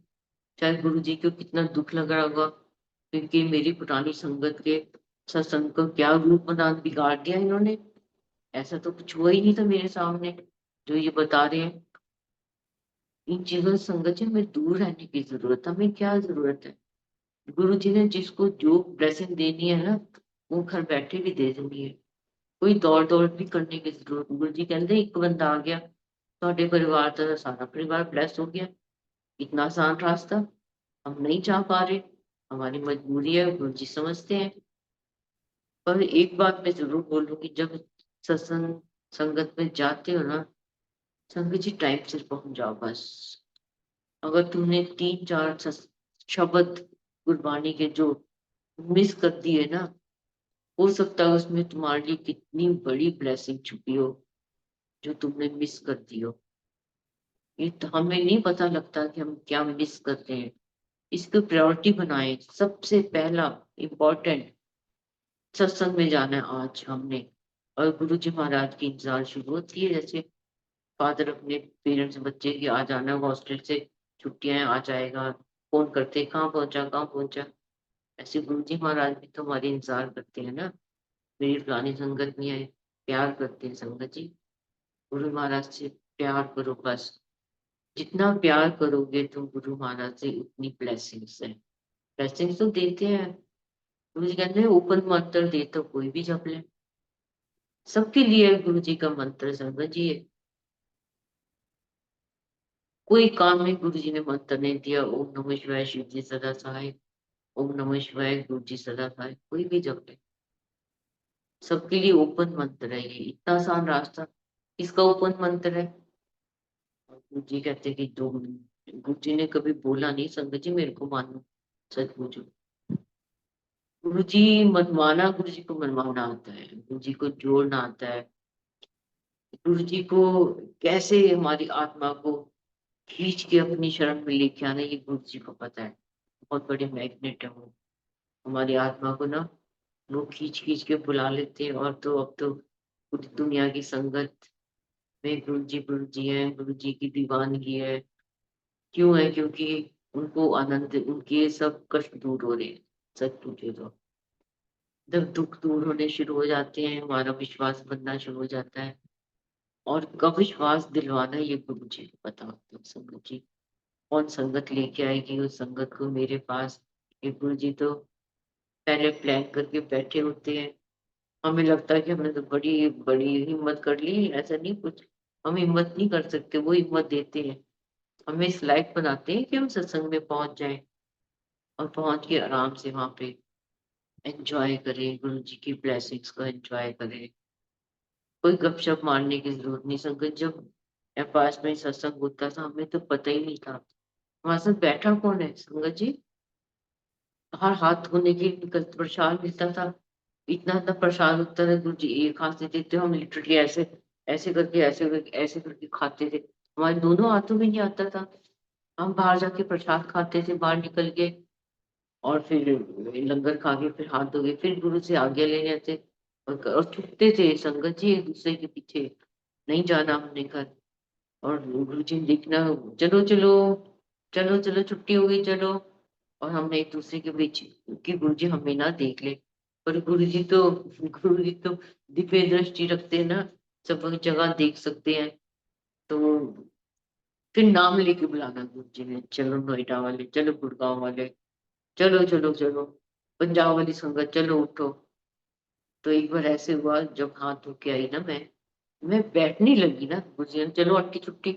शायद गुरु जी को कितना दुख लग रहा होगा, क्योंकि मेरी पुरानी संगत के सत्संग को क्या रूप बना बिगाड़ दिया इन्होंने। ऐसा तो कुछ हुआ ही नहीं था मेरे सामने जो ये बता रहे हैं। इन चीजों से संगत जी हमें दूर रहने की जरूरत है। हमें क्या जरूरत है? गुरु जी ने जिसको जो ब्लेसिंग देनी है ना, वो घर बैठे भी दे देनी है। कोई दौड़ दौड़ भी करने की जरूरत। गुरु जी कहते हैं, एक बंदा आ गया, ਤੁਹਾਡੇ परिवार का सारा परिवार ब्लेस हो गया। इतना आसान रास्ता हम नहीं चाह पा रहे। हमारी मजबूरी है, गुरु जी समझते हैं। पर एक बात मैं जरूर बोलूंगी, जब सत्संग संगत में जाते हो ना, संगत जी टाइम से पहुंच जाओ बस। अगर तुमने 3-4 शब्द गुरबानी के जो मिस कर दिए ना, हो सकता है उसमें तुम्हारे लिए कितनी बड़ी ब्लेसिंग छुपी हो जो तुमने मिस कर दी हो। ये तो हमें नहीं पता लगता कि हम क्या मिस करते हैं। इसको प्रायोरिटी बनाए। सबसे पहला इम्पोर्टेंट सत्संग में जाना है आज हमने। और गुरु जी महाराज की इंतजार शुरू होती है, जैसे फादर अपने पेरेंट्स बच्चे की आ जाना, हॉस्टल से छुट्टियां हैं, आ जाएगा, फोन करते कहाँ पहुंचा कहाँ पहुंचा। ऐसे गुरु जी महाराज भी तो हमारे इंतजार करते हैं ना। मेरी पुरानी संगत में है, प्यार करते हैं संगत जी। गुरु महाराज से प्यार करो बस। जितना प्यार करोगे तुम गुरु महाराज से, उतनी ब्लेसिंग्स है। ब्लेसिंग्स तो देते हैं गुरु जी, कहते हैं ओपन मंत्र दे तो कोई भी जप ले। सबके लिए गुरु जी का मंत्र संगत जी है। कोई काम में गुरु जी ने मंत्र नहीं दिया, ओम नमः शिवाय शिव जी सदा सहाय, ओम नमः शिवाय गुरु जी सदा सहाय, कोई भी जप ले। सबके लिए ओपन मंत्र है। ये इतना आसान रास्ता इसका ओपन मंत्र है। गुरु जी कहते हैं कि जो गुरु जी ने कभी बोला नहीं संगत जी, मेरे को मानो, सच पूछो। गुरु जी मनवाना, गुरु जी को मनवाना आता है, गुरु जी को जोड़ना आता है। गुरु जी को कैसे हमारी आत्मा को खींच के अपनी शरण में लेके आना, ये गुरु जी को पता है। बहुत बड़े मैग्नेट है वो। हमारी आत्मा को ना वो खींच खींच के बुला लेते हैं। और तो अब तो पूरी दुनिया की संगत में गुरु जी हैं, गुरु जी की दीवानगी है। क्यों है? क्योंकि उनको आनंद, उनके सब कष्ट दूर हो रहे हैं। सच पूछे तो जब दुख दूर होने शुरू हो जाते हैं, हमारा विश्वास बनना शुरू हो जाता है। और कब विश्वास दिलवाना है, ये गुरु जी को पता होता है संगत जी। कौन संगत लेके आएगी उस संगत को मेरे पास, ये गुरु जी तो पहले प्लान करके बैठे होते हैं। हमें लगता है कि हमने तो बड़ी बड़ी हिम्मत कर ली, ऐसा नहीं कुछ। हम हिम्मत नहीं कर सकते, वो हिम्मत देते हैं। हमें इस लायक बनाते हैं कि हम सत्संग में पहुंच जाएं, और पहुंच के आराम से वहां पे एंजॉय करें, गुरु जी की ब्लेसिंग्स को एंजॉय करें। कोई गपशप मारने की जरूरत नहीं संगत। जब मेरे पास में सत्संग होता था, हमें तो पता ही नहीं था हमारे साथ बैठा कौन है संगत जी। हर हाथ धोने के लिए प्रसाद मिलता था। इतना इतना प्रसाद होता था, गुरु जी एक हाथ से देते, हम लिटरली ऐसे ऐसे करके खाते थे। हमारे दोनों हाथों में नहीं आता था। हम बाहर जाके प्रसाद खाते थे, बाहर निकल के। और फिर लंगर खा के फिर हाथ धो के फिर गुरु से आज्ञा लेने आते। और छुपते थे संगत जी एक दूसरे के पीछे। नहीं जाना हमने घर। और गुरु जी ने देखना, चलो चलो चलो चलो छुट्टी हो गई चलो। और हमने एक दूसरे के बीच कि गुरु जी हमें ना देख ले। पर गुरु जी तो दिव्य दृष्टि रखते हैं ना, सब जगह देख सकते हैं। तो फिर नाम लेके बुलाना गुरु जी ने, चलो नोएडा वाले, चलो गुड़गांव वाले, चलो चलो चलो, पंजाब वाली संगत चलो उठो। तो एक बार ऐसे हुआ, जब हाथ धो के आई ना मैं बैठने लगी ना, गुरु जी ने चलो अटकी छुट्टी।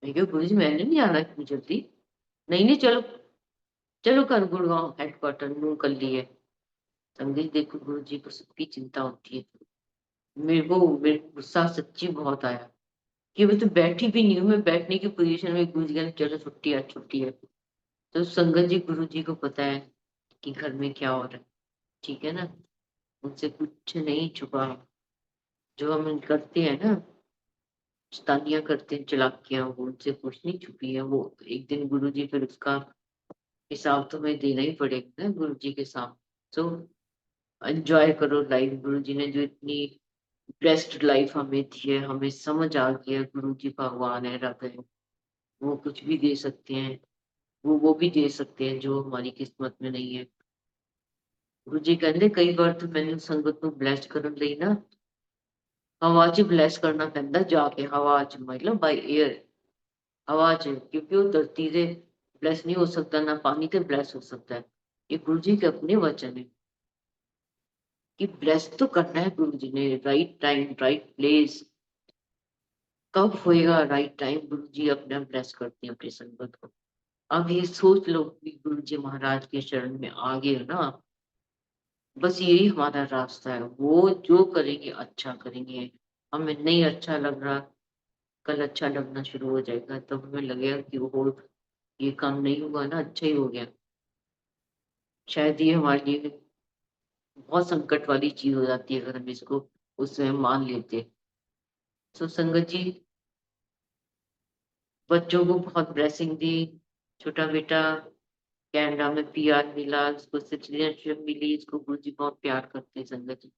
मैं कहा गुरु जी मैंने नहीं आना इतनी जल्दी। नहीं नहीं चलो, चलो कर गुड़गांव हेडक्वार्टर मूव कर लिए। संगीत देखो गुरु जी को सबकी चिंता होती है। मेरे को गुस्सा सच्ची बहुत आया कि मैं तो बैठी भी नहीं हूँ, मैं बैठने की पोजीशन में गुरु जी कहने चलो छुट्टी है छुट्टी है। तो संगत जी गुरु जी को पता है कि घर में क्या हो रहा है, ठीक है ना, उनसे कुछ नहीं छुपा। जो हम करते हैं ना, शैतानियां करते हैं, चालाकियां, वो उनसे कुछ नहीं छुपी है। वो एक दिन गुरु जी फिर उसका हिसाब तो हमें देना ही पड़ेगा ना गुरु जी के सामने। तो एंजॉय करो लाइफ, गुरु जी ने जो इतनी बेस्ट लाइफ हमें दी है, हमें समझ आ गया गुरु जी भगवान है, रब है, वो कुछ भी दे सकते हैं। वो भी दे सकते हैं जो हमारी किस्मत में नहीं है। गुरु जी कहते कई बार तो मैंने संगत को ब्लेस करने ਲਈ ना हवा च ब्लेस करना पैंदा, जाके हवा च मतलब बाय एयर, हवा च, क्योंकि वो धरती से ब्लेस नहीं हो सकता, ना पानी से ब्लेस हो सकता है। ये गुरु जी के अपने वचन है कि ब्लेस तो करना है गुरु जी ने, राइट टाइम राइट प्लेस। कब होएगा राइट टाइम, गुरु जी अपना ब्लेस करते हैं अपनी संगत को। अब ये सोच लो कि गुरु जी महाराज के शरण में आ गए हो ना आप, बस यही हमारा रास्ता है। वो जो करेंगे अच्छा करेंगे। हमें नहीं अच्छा लग रहा, कल अच्छा लगना शुरू हो जाएगा, तब हमें लगेगा कि वो ये काम नहीं हुआ ना, अच्छा ही हो गया। शायद ये हमारे लिए बहुत संकट वाली चीज हो जाती है अगर हम इसको उसमें मान लेते। तो संगत जी बच्चों को बहुत ब्लेसिंग दी। छोटा बेटा कनाडा में पीआर मिला, उसको सिटीजनशिप मिली, इसको गुरु जी बहुत प्यार करते हैं संगत जी।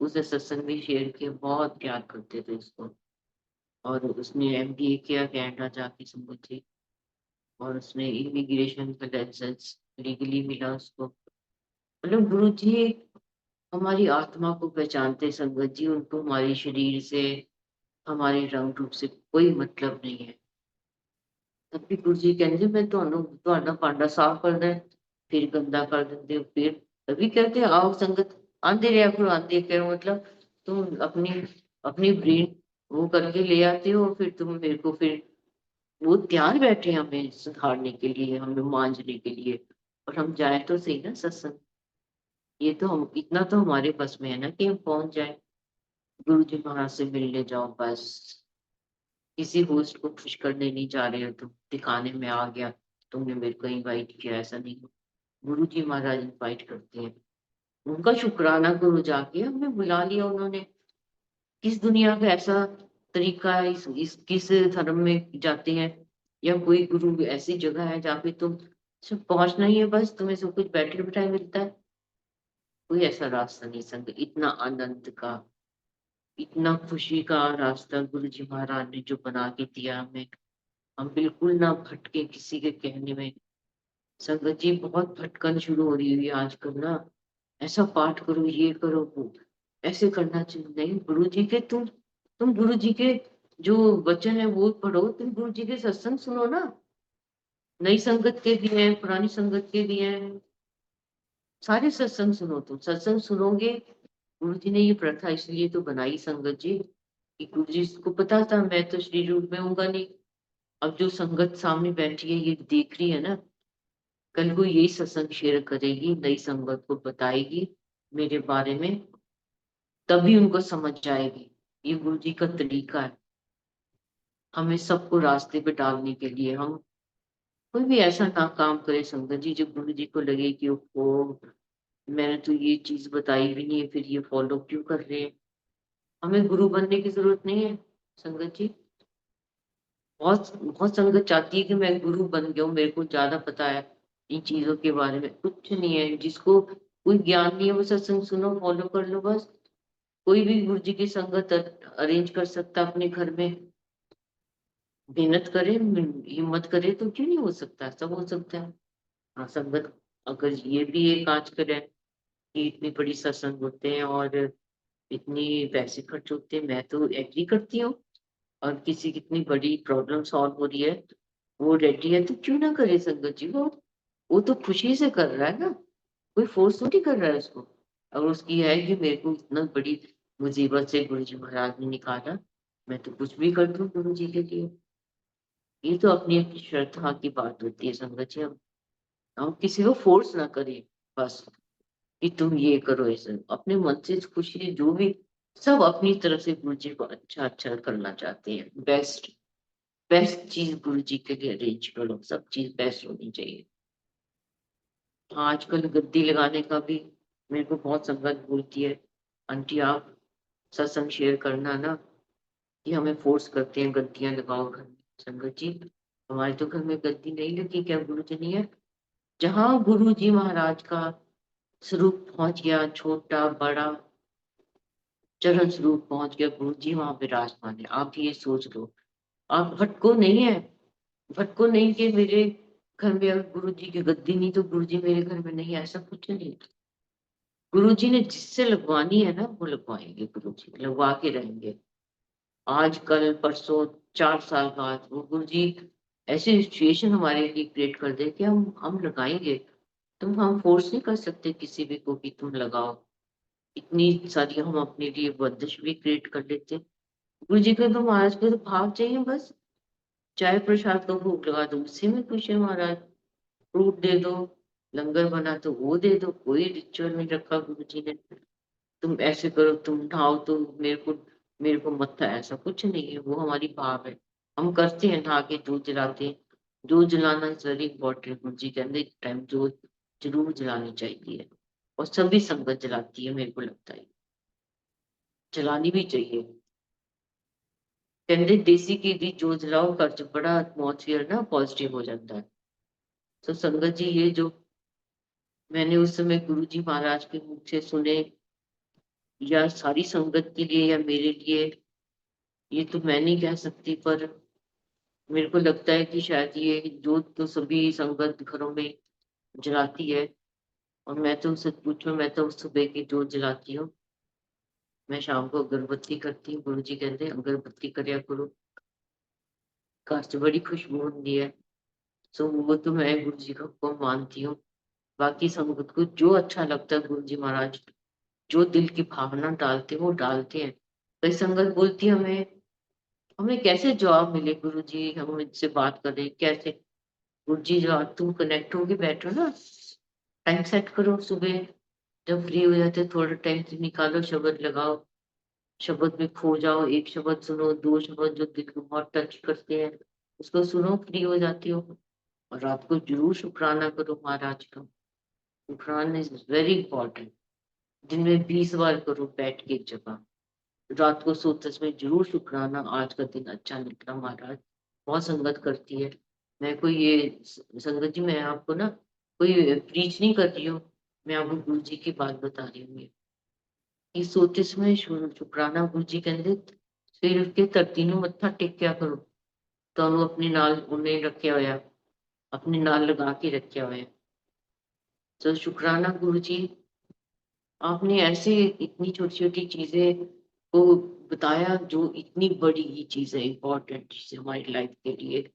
उसने सत्संग भी शेयर किया, बहुत प्यार करते थे उसको। और उसने एमबीए किया कनाडा जाके संगत जी। और उसने इमिग्रेशन का लाइसेंस लीगली मिला उसको। मतलब गुरु जी हमारी आत्मा को पहचानते संगत जी, उनको हमारे शरीर से, हमारे रंग रूप से कोई मतलब नहीं है। तब भी गुरु जी कहते मैं ਤੁਹਾਡਾ ਭਾਂਡਾ ਸਾਫ਼ करना है, फिर गंदा कर देते हो, फिर तभी कहते हैं आओ संगत, आंधे रहा करो आंधे करो, मतलब तुम अपनी अपनी ब्रेन वो करके ले आते हो, फिर तुम मेरे को फिर वो तैयार बैठे हैं हमें सुधारने के लिए, हमें मांझने के लिए। और हम जाए तो सही ना सत्संग। ये तो हम इतना तो हमारे बस में है ना कि हम पहुंच जाए, गुरु जी महाराज से मिलने जाओ बस। किसी होस्ट को खुश करने नहीं जा रहे हो तुम, दिखाने में आ गया तुमने मेरे को इनवाइट किया, ऐसा नहीं। गुरु जी महाराज इनवाइट करते हैं। उनका शुक्राना करो जाके, हमें बुला लिया उन्होंने। किस दुनिया का ऐसा तरीका है, इस किस धर्म में जाते हैं या कोई गुरु ऐसी जगह है जहाँ पे तुम सिर्फ पहुंचना ही है, बस तुम्हें सब कुछ बैठे बिठाए मिलता है। कोई ऐसा रास्ता नहीं संग, इतना आनंद का, इतना खुशी का रास्ता गुरु जी महाराज ने जो बना के दिया हमें। हम बिल्कुल ना भटके किसी के कहने में। संगत जी बहुत भटकन शुरू हो रही है आजकल ना, ऐसा पाठ करो ये करो वो ऐसे करना चाहिए। नहीं, गुरु जी के तुम गुरु जी के जो वचन है वो पढ़ो, तुम गुरु जी के सत्संग सुनो ना। नई संगत के भी हैं, पुरानी संगत के भी हैं, सारे सत्संग सुनो। तुम सत्संग सुनोगे, गुरु जी ने ये प्रथा इसलिए तो बनाई संगत जी कि गुरु जी को पता था मैं तो शरीर रूप में होऊंगा नहीं। अब जो संगत सामने बैठी है ये देख रही है ना, कल को यही सत्संग शेयर करेगी, नई संगत को बताएगी मेरे बारे में, तभी उनको समझ आएगी। ये गुरु जी का तरीका है हमें सबको रास्ते पे डालने के लिए। हम कोई भी ऐसा ना काम करे संगत जी जो गुरु जी को लगे कि ओ मैंने तो ये चीज बताई भी नहीं है, फिर ये फॉलो क्यों कर रहे हैं। हमें गुरु बनने की जरूरत नहीं है संगत जी। बहुत बहुत संगत चाहती है कि मैं गुरु बन गया हूँ, मेरे को ज्यादा पता है इन चीजों के बारे में। कुछ नहीं है, जिसको कोई ज्ञान नहीं है वो सत्संग सुनो फॉलो कर लो बस। कोई भी गुरु जी की संगत अरेंज कर सकता अपने घर में? मेहनत करे, हिम्मत करे तो क्यों नहीं हो सकता, सब हो सकता है। हाँ, संगत अगर ये भी एक आजकल है कि इतनी बड़ी सत्संग होते हैं और इतनी पैसे खर्च होते हैं, मैं तो एग्री करती हूँ। और किसी की इतनी बड़ी प्रॉब्लम सॉल्व हो रही है, वो रेडी है तो क्यों ना करे संगत जी। वो तो खुशी से कर रहा है ना, कोई फोर्स थोड़ी कर रहा है उसको। अगर उसकी है कि मेरे को इतना बड़ी मुसीबत से गुरु जी महाराज ने निकाला, मैं तो कुछ भी कर दूं गुरु जी के लिए। ये तो अपनी अपनी श्रद्धा की बात होती है संगत जी। हम किसी को फोर्स ना करें बस, कि तुम ये करो, ऐसे अपने मन से खुशी जो भी, सब अपनी तरफ से गुरु जी को अच्छा अच्छा करना चाहते हैं। बेस्ट बेस्ट चीज गुरु जी के लिए अरेंज करो, सब चीज बेस्ट होनी चाहिए। हाँ, आजकल गद्दी लगाने का भी मेरे को बहुत संगत बोलती है, आंटी आप सत्संग शेयर करना ना, कि हमें फोर्स करते हैं गद्दियां लगाओ घर में। संगत जी, हमारे तो घर में गद्दी नहीं लगी, क्या गुरु जी नहीं है? जहाँ गुरु जी महाराज का स्वरूप पहुंच गया, छोटा बड़ा चरण स्वरूप पहुंच गया, गुरु जी वहां विराजमान है। आप ये सोच लो, आप भटको नहीं है, भटको नहीं कि मेरे घर में अगर गुरु जी की गद्दी नहीं तो गुरु जी मेरे घर में नहीं, ऐसा कुछ नहीं। गुरु जी ने जिससे लगवानी है ना वो लगवाएंगे, गुरु जी लगवा के रहेंगे। आज कल परसों 4 साल बाद वो गुरु जी ऐसी सिचुएशन हमारे लिए क्रिएट कर दे कि हम लगाएंगे। हम फोर्स नहीं कर सकते किसी भी को कि तुम लगाओ। इतनी सारी हम अपने लिए बंदिश भी क्रिएट कर लेते हैं। गुरु जी को तो महाराज को तो भाव चाहिए बस, चाय प्रसाद का भोग लगा दो उसी में खुश है महाराज। फ्रूट दे दो, लंगर बना तो वो दे दो, कोई रिचुअल नहीं रखा गुरु जी ने। तुम ऐसे करो, तुम नहाओ तो मेरे को मत था, ऐसा कुछ नहीं है। वो हमारी भाव है, हम करते हैं, नहा के दूध जलाते हैं। दूध जलाना इज वेरी इंपॉर्टेंट। गुरु जी कहते टाइम दूध जरूर जलानी चाहिए, और सभी संगत जलाती है, मेरे को लगता है जलानी भी चाहिए। कहते देसी घी दी जो जलाओ, घर च बड़ा एटमोसफियर ना पॉजिटिव हो जाता है। तो संगत जी, ये जो मैंने उस समय गुरु जी महाराज के मुख से सुने, या सारी संगत के लिए या मेरे लिए, ये तो मैं नहीं कह सकती, पर मेरे को लगता है कि शायद ये जोत तो सभी संगत घरों में जलाती है। और मैं तो सच पूछूं, मैं तो सुबह की जोत जलाती हूँ, मैं शाम को अगरबत्ती करती हूँ। गुरु जी कहते हैं अगरबत्ती करया करो, घर से बड़ी खुशबू होती है। सो वो तो मैं गुरु जी का हुक्म मानती हूँ। बाकी संगत को जो अच्छा लगता है, गुरु जी महाराज जो दिल की भावना डालते हैं वो डालते हैं। कई संगत बोलती है हमें, हमें कैसे जवाब मिले गुरु जी, हम इनसे बात करें कैसे? गुरु जी, जो तुम कनेक्ट होके बैठो ना, टाइम सेट करो सुबह, जब फ्री हो जाते थोड़ा टाइम से निकालो, शब्द लगाओ, शब्द में खो जाओ, एक शब्द सुनो, दो शब्द जो दिल को बहुत टच करते हैं उसको सुनो, फ्री हो जाती हो। और रात को जरूर शुक्राना करो महाराज का। शुक्राना इज वेरी इंपॉर्टेंट। दिन में 20 बार करो बैठ के एक जगह, रात को सोते समय जरूर शुक्राना, आज का दिन अच्छा निकला महाराज। बहुत संगत करती है। मैं कोई ये संगत जी, मैं आपको ना कोई प्रीच नहीं कर रही हूँ, मैं आपको गुरु जी की बात बता रही हूँ। ये सोते समय शुक्राना, गुरु जी कहते सवेरे उठ के धरती ਨੂੰ मत्था टेकिया करो, ਤੁਹਾਨੂੰ अपने नाल उन्हें रखा होया, अपने नाल लगा के रखा होया। तो शुक्राना गुरु जी, आपने ऐसे इतनी छोटी छोटी चीजें को बताया, जो इतनी बड़ी ही चीज है, इम्पोर्टेंट चीज है हमारी लाइफ के लिए।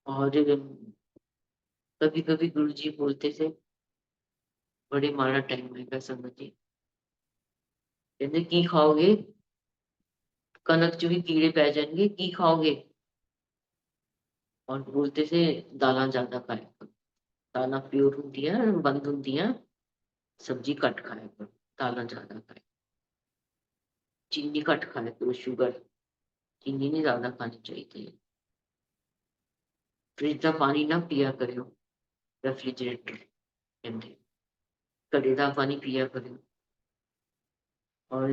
और कभी कभी गुरु जी बोलते थे, बड़े माड़ा टाइम है संगत जी, कहते की खाओगे, कनक च भी कीड़े पै जाएंगे, की खाओगे? और बोलते थे दाला ज्यादा खाया करो, दाला प्योर होती है, बंद होती है, सब्जी कट खाया करो, दाला ज्यादा खाया, चीनी कट खाया करो, शुगर, चीनी नहीं ज्यादा खानी चाहिए, फ्रिज का पानी ना पिया करो, रेफ्रिजरेटर कहते, घड़े का पानी पिया करो। और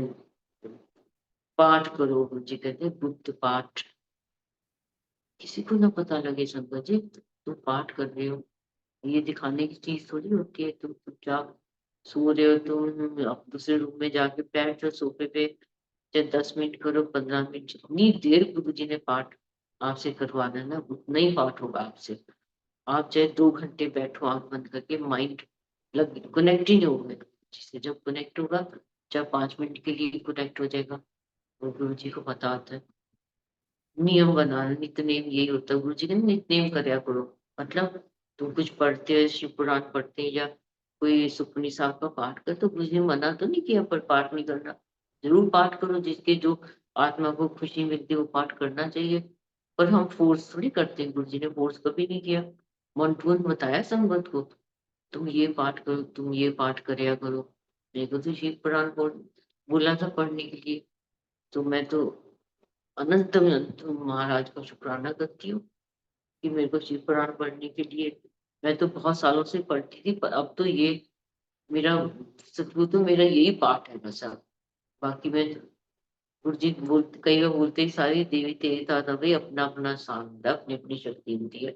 पाठ करो, गुरु जी कहते बुद्ध पाठ, किसी को ना पता लगे संगत जी तुम पाठ कर रहे हो, ये दिखाने की चीज थोड़ी होती है। तुम चुपचाप सो रहे हो, तुम अब दूसरे रूम में जाके बैठ जाओ सोफे पे, चाहे 10 मिनट करो, 15 मिनट, जितनी देर गुरु जी ने पाठ आपसे करवाना है ना, उतना ही पाठ होगा आपसे। आप चाहे 2 घंटे बैठो आंख बंद करके, माइंड लग कनेक्ट ही नहीं होगा जिससे। जब कनेक्ट होगा, चाहे 5 मिनट के लिए कनेक्ट हो जाएगा। वो गुरु जी को पता होता है। नियम बनाना, नित्यनेम यही होता है। गुरु जी कहते नित्यनेम करया करो। मतलब तुम कुछ पढ़ते हो, शिव पुराण पढ़ते हैं या कोई सुखमनी साहब का पाठ कर, तो गुरु जी ने मना तो नहीं किया पर पाठ नहीं करना। जरूर पाठ करो, जिसके जो आत्मा को खुशी मिलती है वो पाठ करना चाहिए। पर हम फोर्स थोड़ी करते हैं, गुरु जी ने फोर्स कभी नहीं किया। मन टू मन बताया संगत को, तुम ये पाठ करो, तुम ये पाठ करया करो। मेरे को तो शिव पुराण बोला था पढ़ने के लिए, तो मैं तो अनंत अनंत महाराज का शुक्राना करती हूँ कि मेरे को शिव पुराण पढ़ने के लिए। मैं तो बहुत सालों से पढ़ती थी, पर अब तो ये मेरा, सचमुच तो मेरा यही पाठ है बस अब। बाकी मैं, गुरु जी बोलते, कई बार बोलते हैं, सारी देवी तेरे दादा भाई अपना अपना स्थान होता है, अपनी अपनी शक्ति होती है।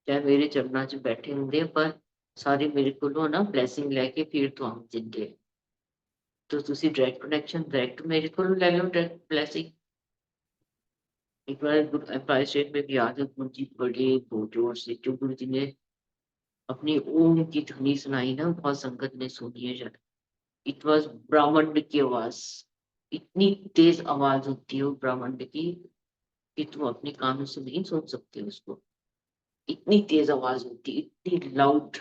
चाहे मेरे चरणा च बैठे होंगे, पर सारे मेरे को ना ब्लैसिंग लेके फिर तो हम जिंदे। तो तुसी डायरेक्ट कनेक्शन डायरेक्ट मेरे को ले लो, डायरेक्ट ब्लैसिंग। एक बार एम्पायर स्टेट में भी याद है, गुरु जी बड़े बहुत जोर से, जो गुरु जी ने अपनी ओम की ध्वनि सुनाई ना, बहुत संगत ने सुनी है शायद। इट वॉज ब्रह्मांड की आवाज। इतनी तेज आवाज होती है वो ब्रह्मांड की कि तुम अपने कानों से नहीं सुन सकते उसको। इतनी तेज आवाज होती है, इतनी लाउड।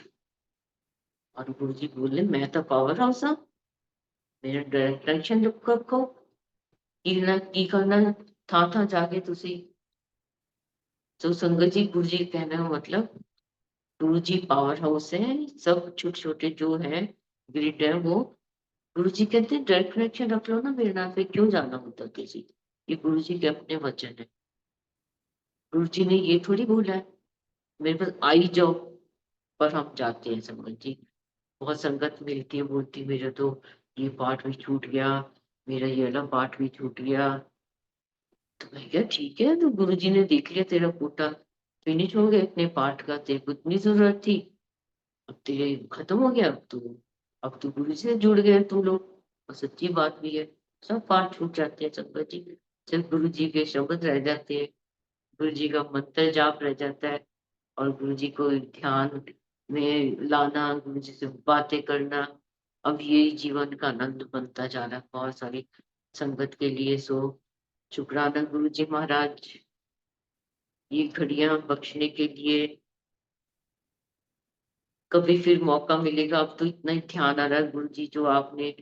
और गुरु जी बोले मैं तो पावर हाउस हाँ, मेरा डायरेक्ट कनेक्शन रखो। की करना था जाके तुसी। तो संगत जी, गुरु जी कहना मतलब, गुरु जी पावर हाउस है। सब छोटे छोटे जो है ग्रिड है वो, गुरु जी कहते हैं डायरेक्ट कनेक्शन रख लो ना मेरे नाम पे, क्यों जाना होता किसी। ये गुरु जी के अपने वचन है। गुरु जी ने ये थोड़ी बोला है मेरे पास आई जाओ, पर हम जाते हैं संगत जी। बहुत संगत मिलती है, बोलती मेरा तो ये पाठ भी छूट गया, मेरा ये वाला पाठ भी छूट गया। तो मैं क्या, ठीक है, तो गुरु जी ने देख लिया तेरा कोटा फिनिश हो गया इतने पाठ का, तेरे को इतनी जरूरत थी, अब तेरे खत्म हो गया। अब तो गुरु से जुड़ गए तुम लोग। और सच्ची बात भी है, सब पाठ छूट जाते हैं संगत जी। सिर्फ गुरु जी के शब्द रह जाते हैं, गुरु जी का मंत्र जाप रह जाता है, और गुरु जी को ध्यान में लाना, गुरु जी से बातें करना। अब यही जीवन का आनंद बनता जा रहा है बहुत सारी संगत के लिए। सो शुक्राना गुरु जी महाराज, ये घड़ियां बख्शने के लिए। कभी फिर मौका मिलेगा, अब तो इतना ही ध्यान आ रहा है गुरु जी जो आपने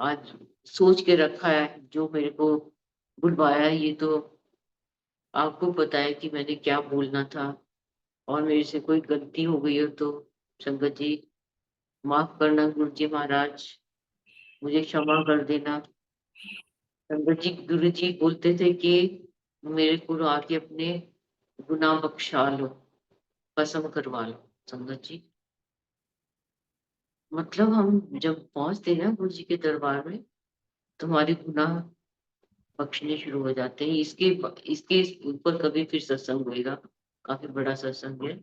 आज सोच के रखा है, जो मेरे को बुलवाया है, ये तो आपको पता है कि मैंने क्या बोलना था। और मेरे से कोई गलती हो गई हो तो संगत जी माफ करना, गुरु जी महाराज मुझे क्षमा कर देना। संगत जी, गुरु जी बोलते थे कि मेरे को आके अपने गुनाह बख्शा लो, कसम करवा लो संगत जी। मतलब हम जब पहुंचते हैं ना गुरु जी के दरबार में, तुम्हारे गुनाह बख्शने शुरू हो जाते हैं। इसके ऊपर कभी फिर सत्संग होएगा, काफी बड़ा सत्संग है।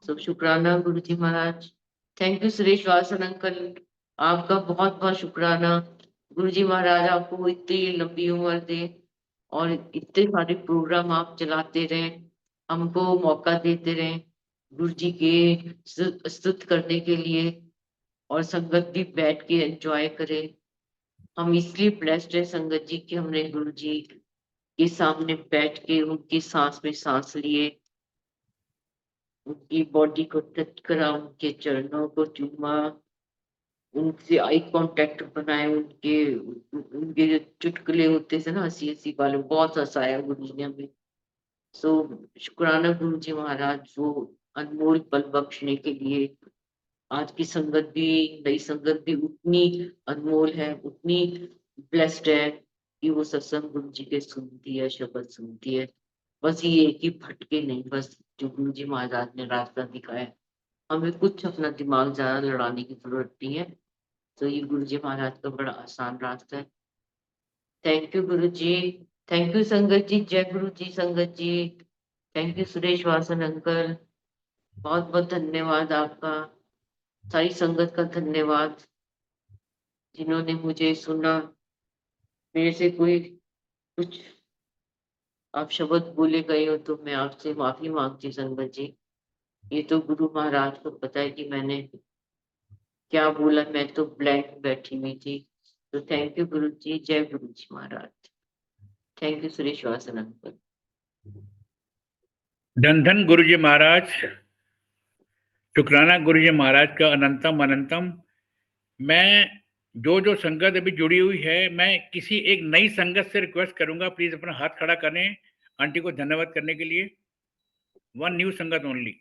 सब शुक्राना Guru ji Maharaj. Thank you Suresh Vasan uncle, आपका बहुत बहुत शुक्राना। गुरु जी महाराज आपको इतनी लंबी उम्र दे, और इतने सारे प्रोग्राम आप चलाते रहें, हमको मौका देते रहें गुरु जी के स्तुत करने के लिए, और संगत भी बैठ के एंजॉय करे। हम इसलिए ब्लेस्ड है संगत जी कि हमने गुरु जी के सामने बैठ के उनकी सांस में सांस लिए, उनकी बॉडी को टच करा, उनके चरणों को चूमा, उनसे आई कांटेक्ट बनाए, उनके उनके जो चुटकुले होते थे ना हंसी हंसी वाले, बहुत हंसाया गुरु जी ने हमें। सो शुक्राना गुरु जी महाराज, वो अनमोल पल बख्शने के लिए। आज की संगत भी, नई संगत भी उतनी अनमोल है, उतनी ब्लेस्ड है कि वो सत्संग गुरु जी के सुनती है, शब्द सुनती है। बस ये एक ही भटके नहीं, बस जो गुरु जी महाराज ने रास्ता दिखाया, हमें कुछ अपना दिमाग ज्यादा लड़ाने की जरूरत नहीं है। तो ये गुरु जी महाराज का बड़ा आसान रास्ता है। Thank you Guru ji, thank you संगत जी, जय गुरु जी संगत जी। Thank you Suresh Vasan uncle, बहुत बहुत धन्यवाद आपका। सारी संगत का धन्यवाद जिन्होंने मुझे सुना, मेरे से कोई कुछ आप शब्द बोले गए हो तो मैं आपसे माफी मांगती संगत जी। ये तो गुरु महाराज को पता है कि मैंने क्या बोला, मैं तो ब्लैंक बैठी हुई थी। तो थैंक यू गुरु जी, जय गुरु ji Maharaj. Thank you Suresh Vasan uncle. धन धन गुरु जी महाराज, शुक्राना गुरु जी महाराज का अनंतम अनंतम। मैं जो जो संगत अभी जुड़ी हुई है, मैं किसी एक नई संगत से रिक्वेस्ट करूंगा, प्लीज अपना हाथ खड़ा करें आंटी को धन्यवाद करने के लिए। वन न्यू संगत only,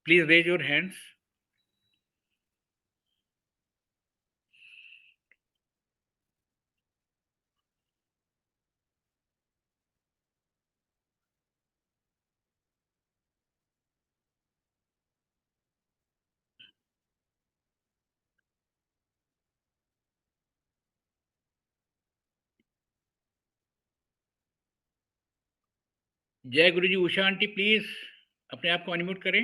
please raise your hands. जय गुरु जी। उषा आंटी प्लीज अपने आप को अनम्यूट करें।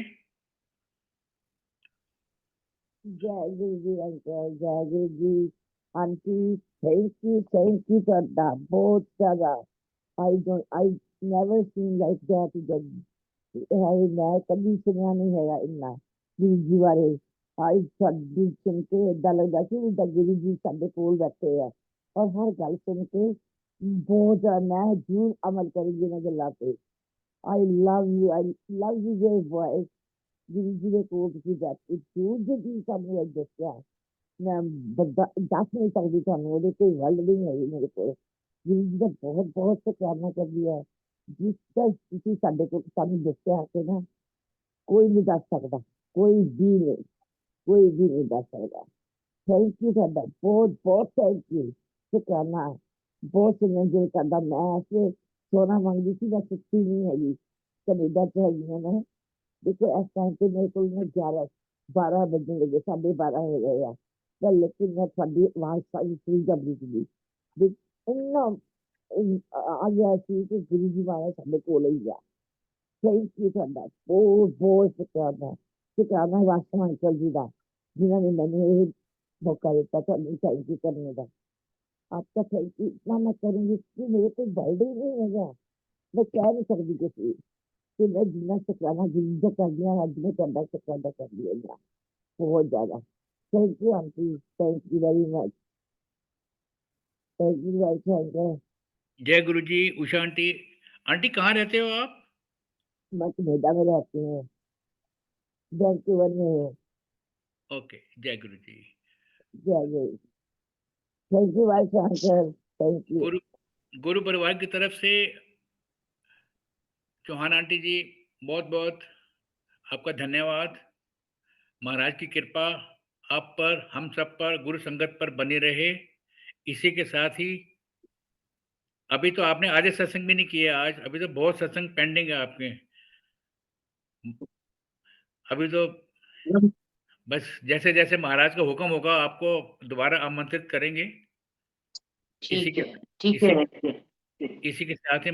जय गुरु जी अंकल, जय गुरु जी आंटी। थैंक यू ਤੁਹਾਡਾ ਬਹੁਤ ਜ਼ਿਆਦਾ। I never seen like that जब मैं कभी सुनिया नहीं हैगा ਇੰਨਾ ਗੁਰੂ ਜੀ ਬਾਰੇ। ਅੱਜ ਤੁਹਾਡੀ ਸੁਣ ਕੇ ਏਦਾਂ ਲੱਗਦਾ ਕਿ ਜਿੱਦਾਂ ਗੁਰੂ ਜੀ ਸਾਡੇ ਕੋਲ ਬੈਠੇ ਆ, ਔਰ ਹਰ ਗੱਲ ਸੁਣ ਕੇ ਬਹੁਤ ਜ਼ਿਆਦਾ ਮੈਂ ਜ਼ਰੂਰ ਅਮਲ ਕਰਾਂਗੀ ਇਹਨਾਂ ਗੱਲਾਂ ਤੇ। I love you your voice। Guru ji ਦੇ ਕੋਲ ਤੁਸੀਂ ਬੈਠੇ ਜੋ ਜੀ ਸਾਨੂੰ ਅੱਜ ਦੱਸਿਆ, ਮੈਂ ਦੱਸ ਨਹੀਂ ਸਕਦੀ ਤੁਹਾਨੂੰ, ਉਹਦੇ ਕੋਈ ਗੱਲ ਨਹੀਂ ਹੈਗੀ ਮੇਰੇ ਕੋਲ। ਗੁਰੂ ਜੀ ਦਾ ਬਹੁਤ ਬਹੁਤ ਸ਼ੁਕਰਾਨਾ ਕਰਦੀ ਹੈ, ਜਿਸ ਦਾ ਤੁਸੀਂ ਸਾਡੇ ਕੋਲ ਸਾਨੂੰ ਦੱਸਿਆ ਕਿ ਨਾ ਕੋਈ ਨਹੀਂ ਦੱਸ ਸਕਦਾ, ਕੋਈ ਵੀ ਨਹੀਂ, ਕੋਈ ਵੀ ਨਹੀਂ ਦੱਸ ਸਕਦਾ। ਥੈਂਕ ਯੂ ਤੁਹਾਡਾ ਬਹੁਤ ਬਹੁਤ ਥੈਂਕ ਯੂ, ਸ਼ੁਕਰਾਨਾ। ਬਹੁਤ ਸੁਣਨ ਦਿਲ ਕਰਦਾ, ਮੈਂ ਐਸੇ ਸੋਨਾ ਮੰਗਦੀ ਸੀ, ਮੈਂ ਸੱਚੀ ਨਹੀਂ ਹੈਗੀ, ਕੈਨੇਡਾ ਚ ਹੈਗੀ ਹਾਂ ਮੈਂ। देखो इस टाइम पे मेरे को 11-12 बजने लगे, 12:30 हो गए हैं, पर लेकिन मैं थोड़ी आवाज सारी सुन जाती थी। इन्ना आ गया कि गुरु जी महाराज साडे कोल ही आ। थैंक यू ਤੁਹਾਡਾ बहुत बहुत शुक्राना। शुक्राना वासना अंकल जी का, जिन्होंने मैंने ये मौका दिता ਤੁਹਾਨੂੰ थैंक यू करने का। आपका थैंक यू इतना मैं करूंगी कि मेरे को बर्थडे नहीं होगा, मैं कह नहीं सकती किसी कि मैं जितना शुक्राना गुरु जी कर दिया, आज मैं ਤੁਹਾਡਾ शुक्राना कर दिया बहुत ज्यादा। Thank you aunty, thank you very much, thank you very much. जय गुरु जी। उषा आंटी, आंटी कहाँ रहते हो आप? मैं कनेडा में रहती हूँ, वैंकूवर में हूँ। ओके, जय गुरु जी। जय गुरु, thank you very much, thank you. गुरु गुरु परिवार की तरफ से चौहान आंटी जी, बहुत बहुत आपका धन्यवाद। महाराज की कृपा आप पर, हम सब पर, गुरु संगत पर बनी रहे। इसी के साथ ही अभी तो आपने आधे सत्संग भी नहीं किए आज, अभी तो बहुत सत्संग पेंडिंग है आपके। अभी तो बस जैसे जैसे महाराज का हुक्म होगा आपको दोबारा आमंत्रित करेंगे। इसी ठीक के है, ठीक इसी है। इसी के साथ ही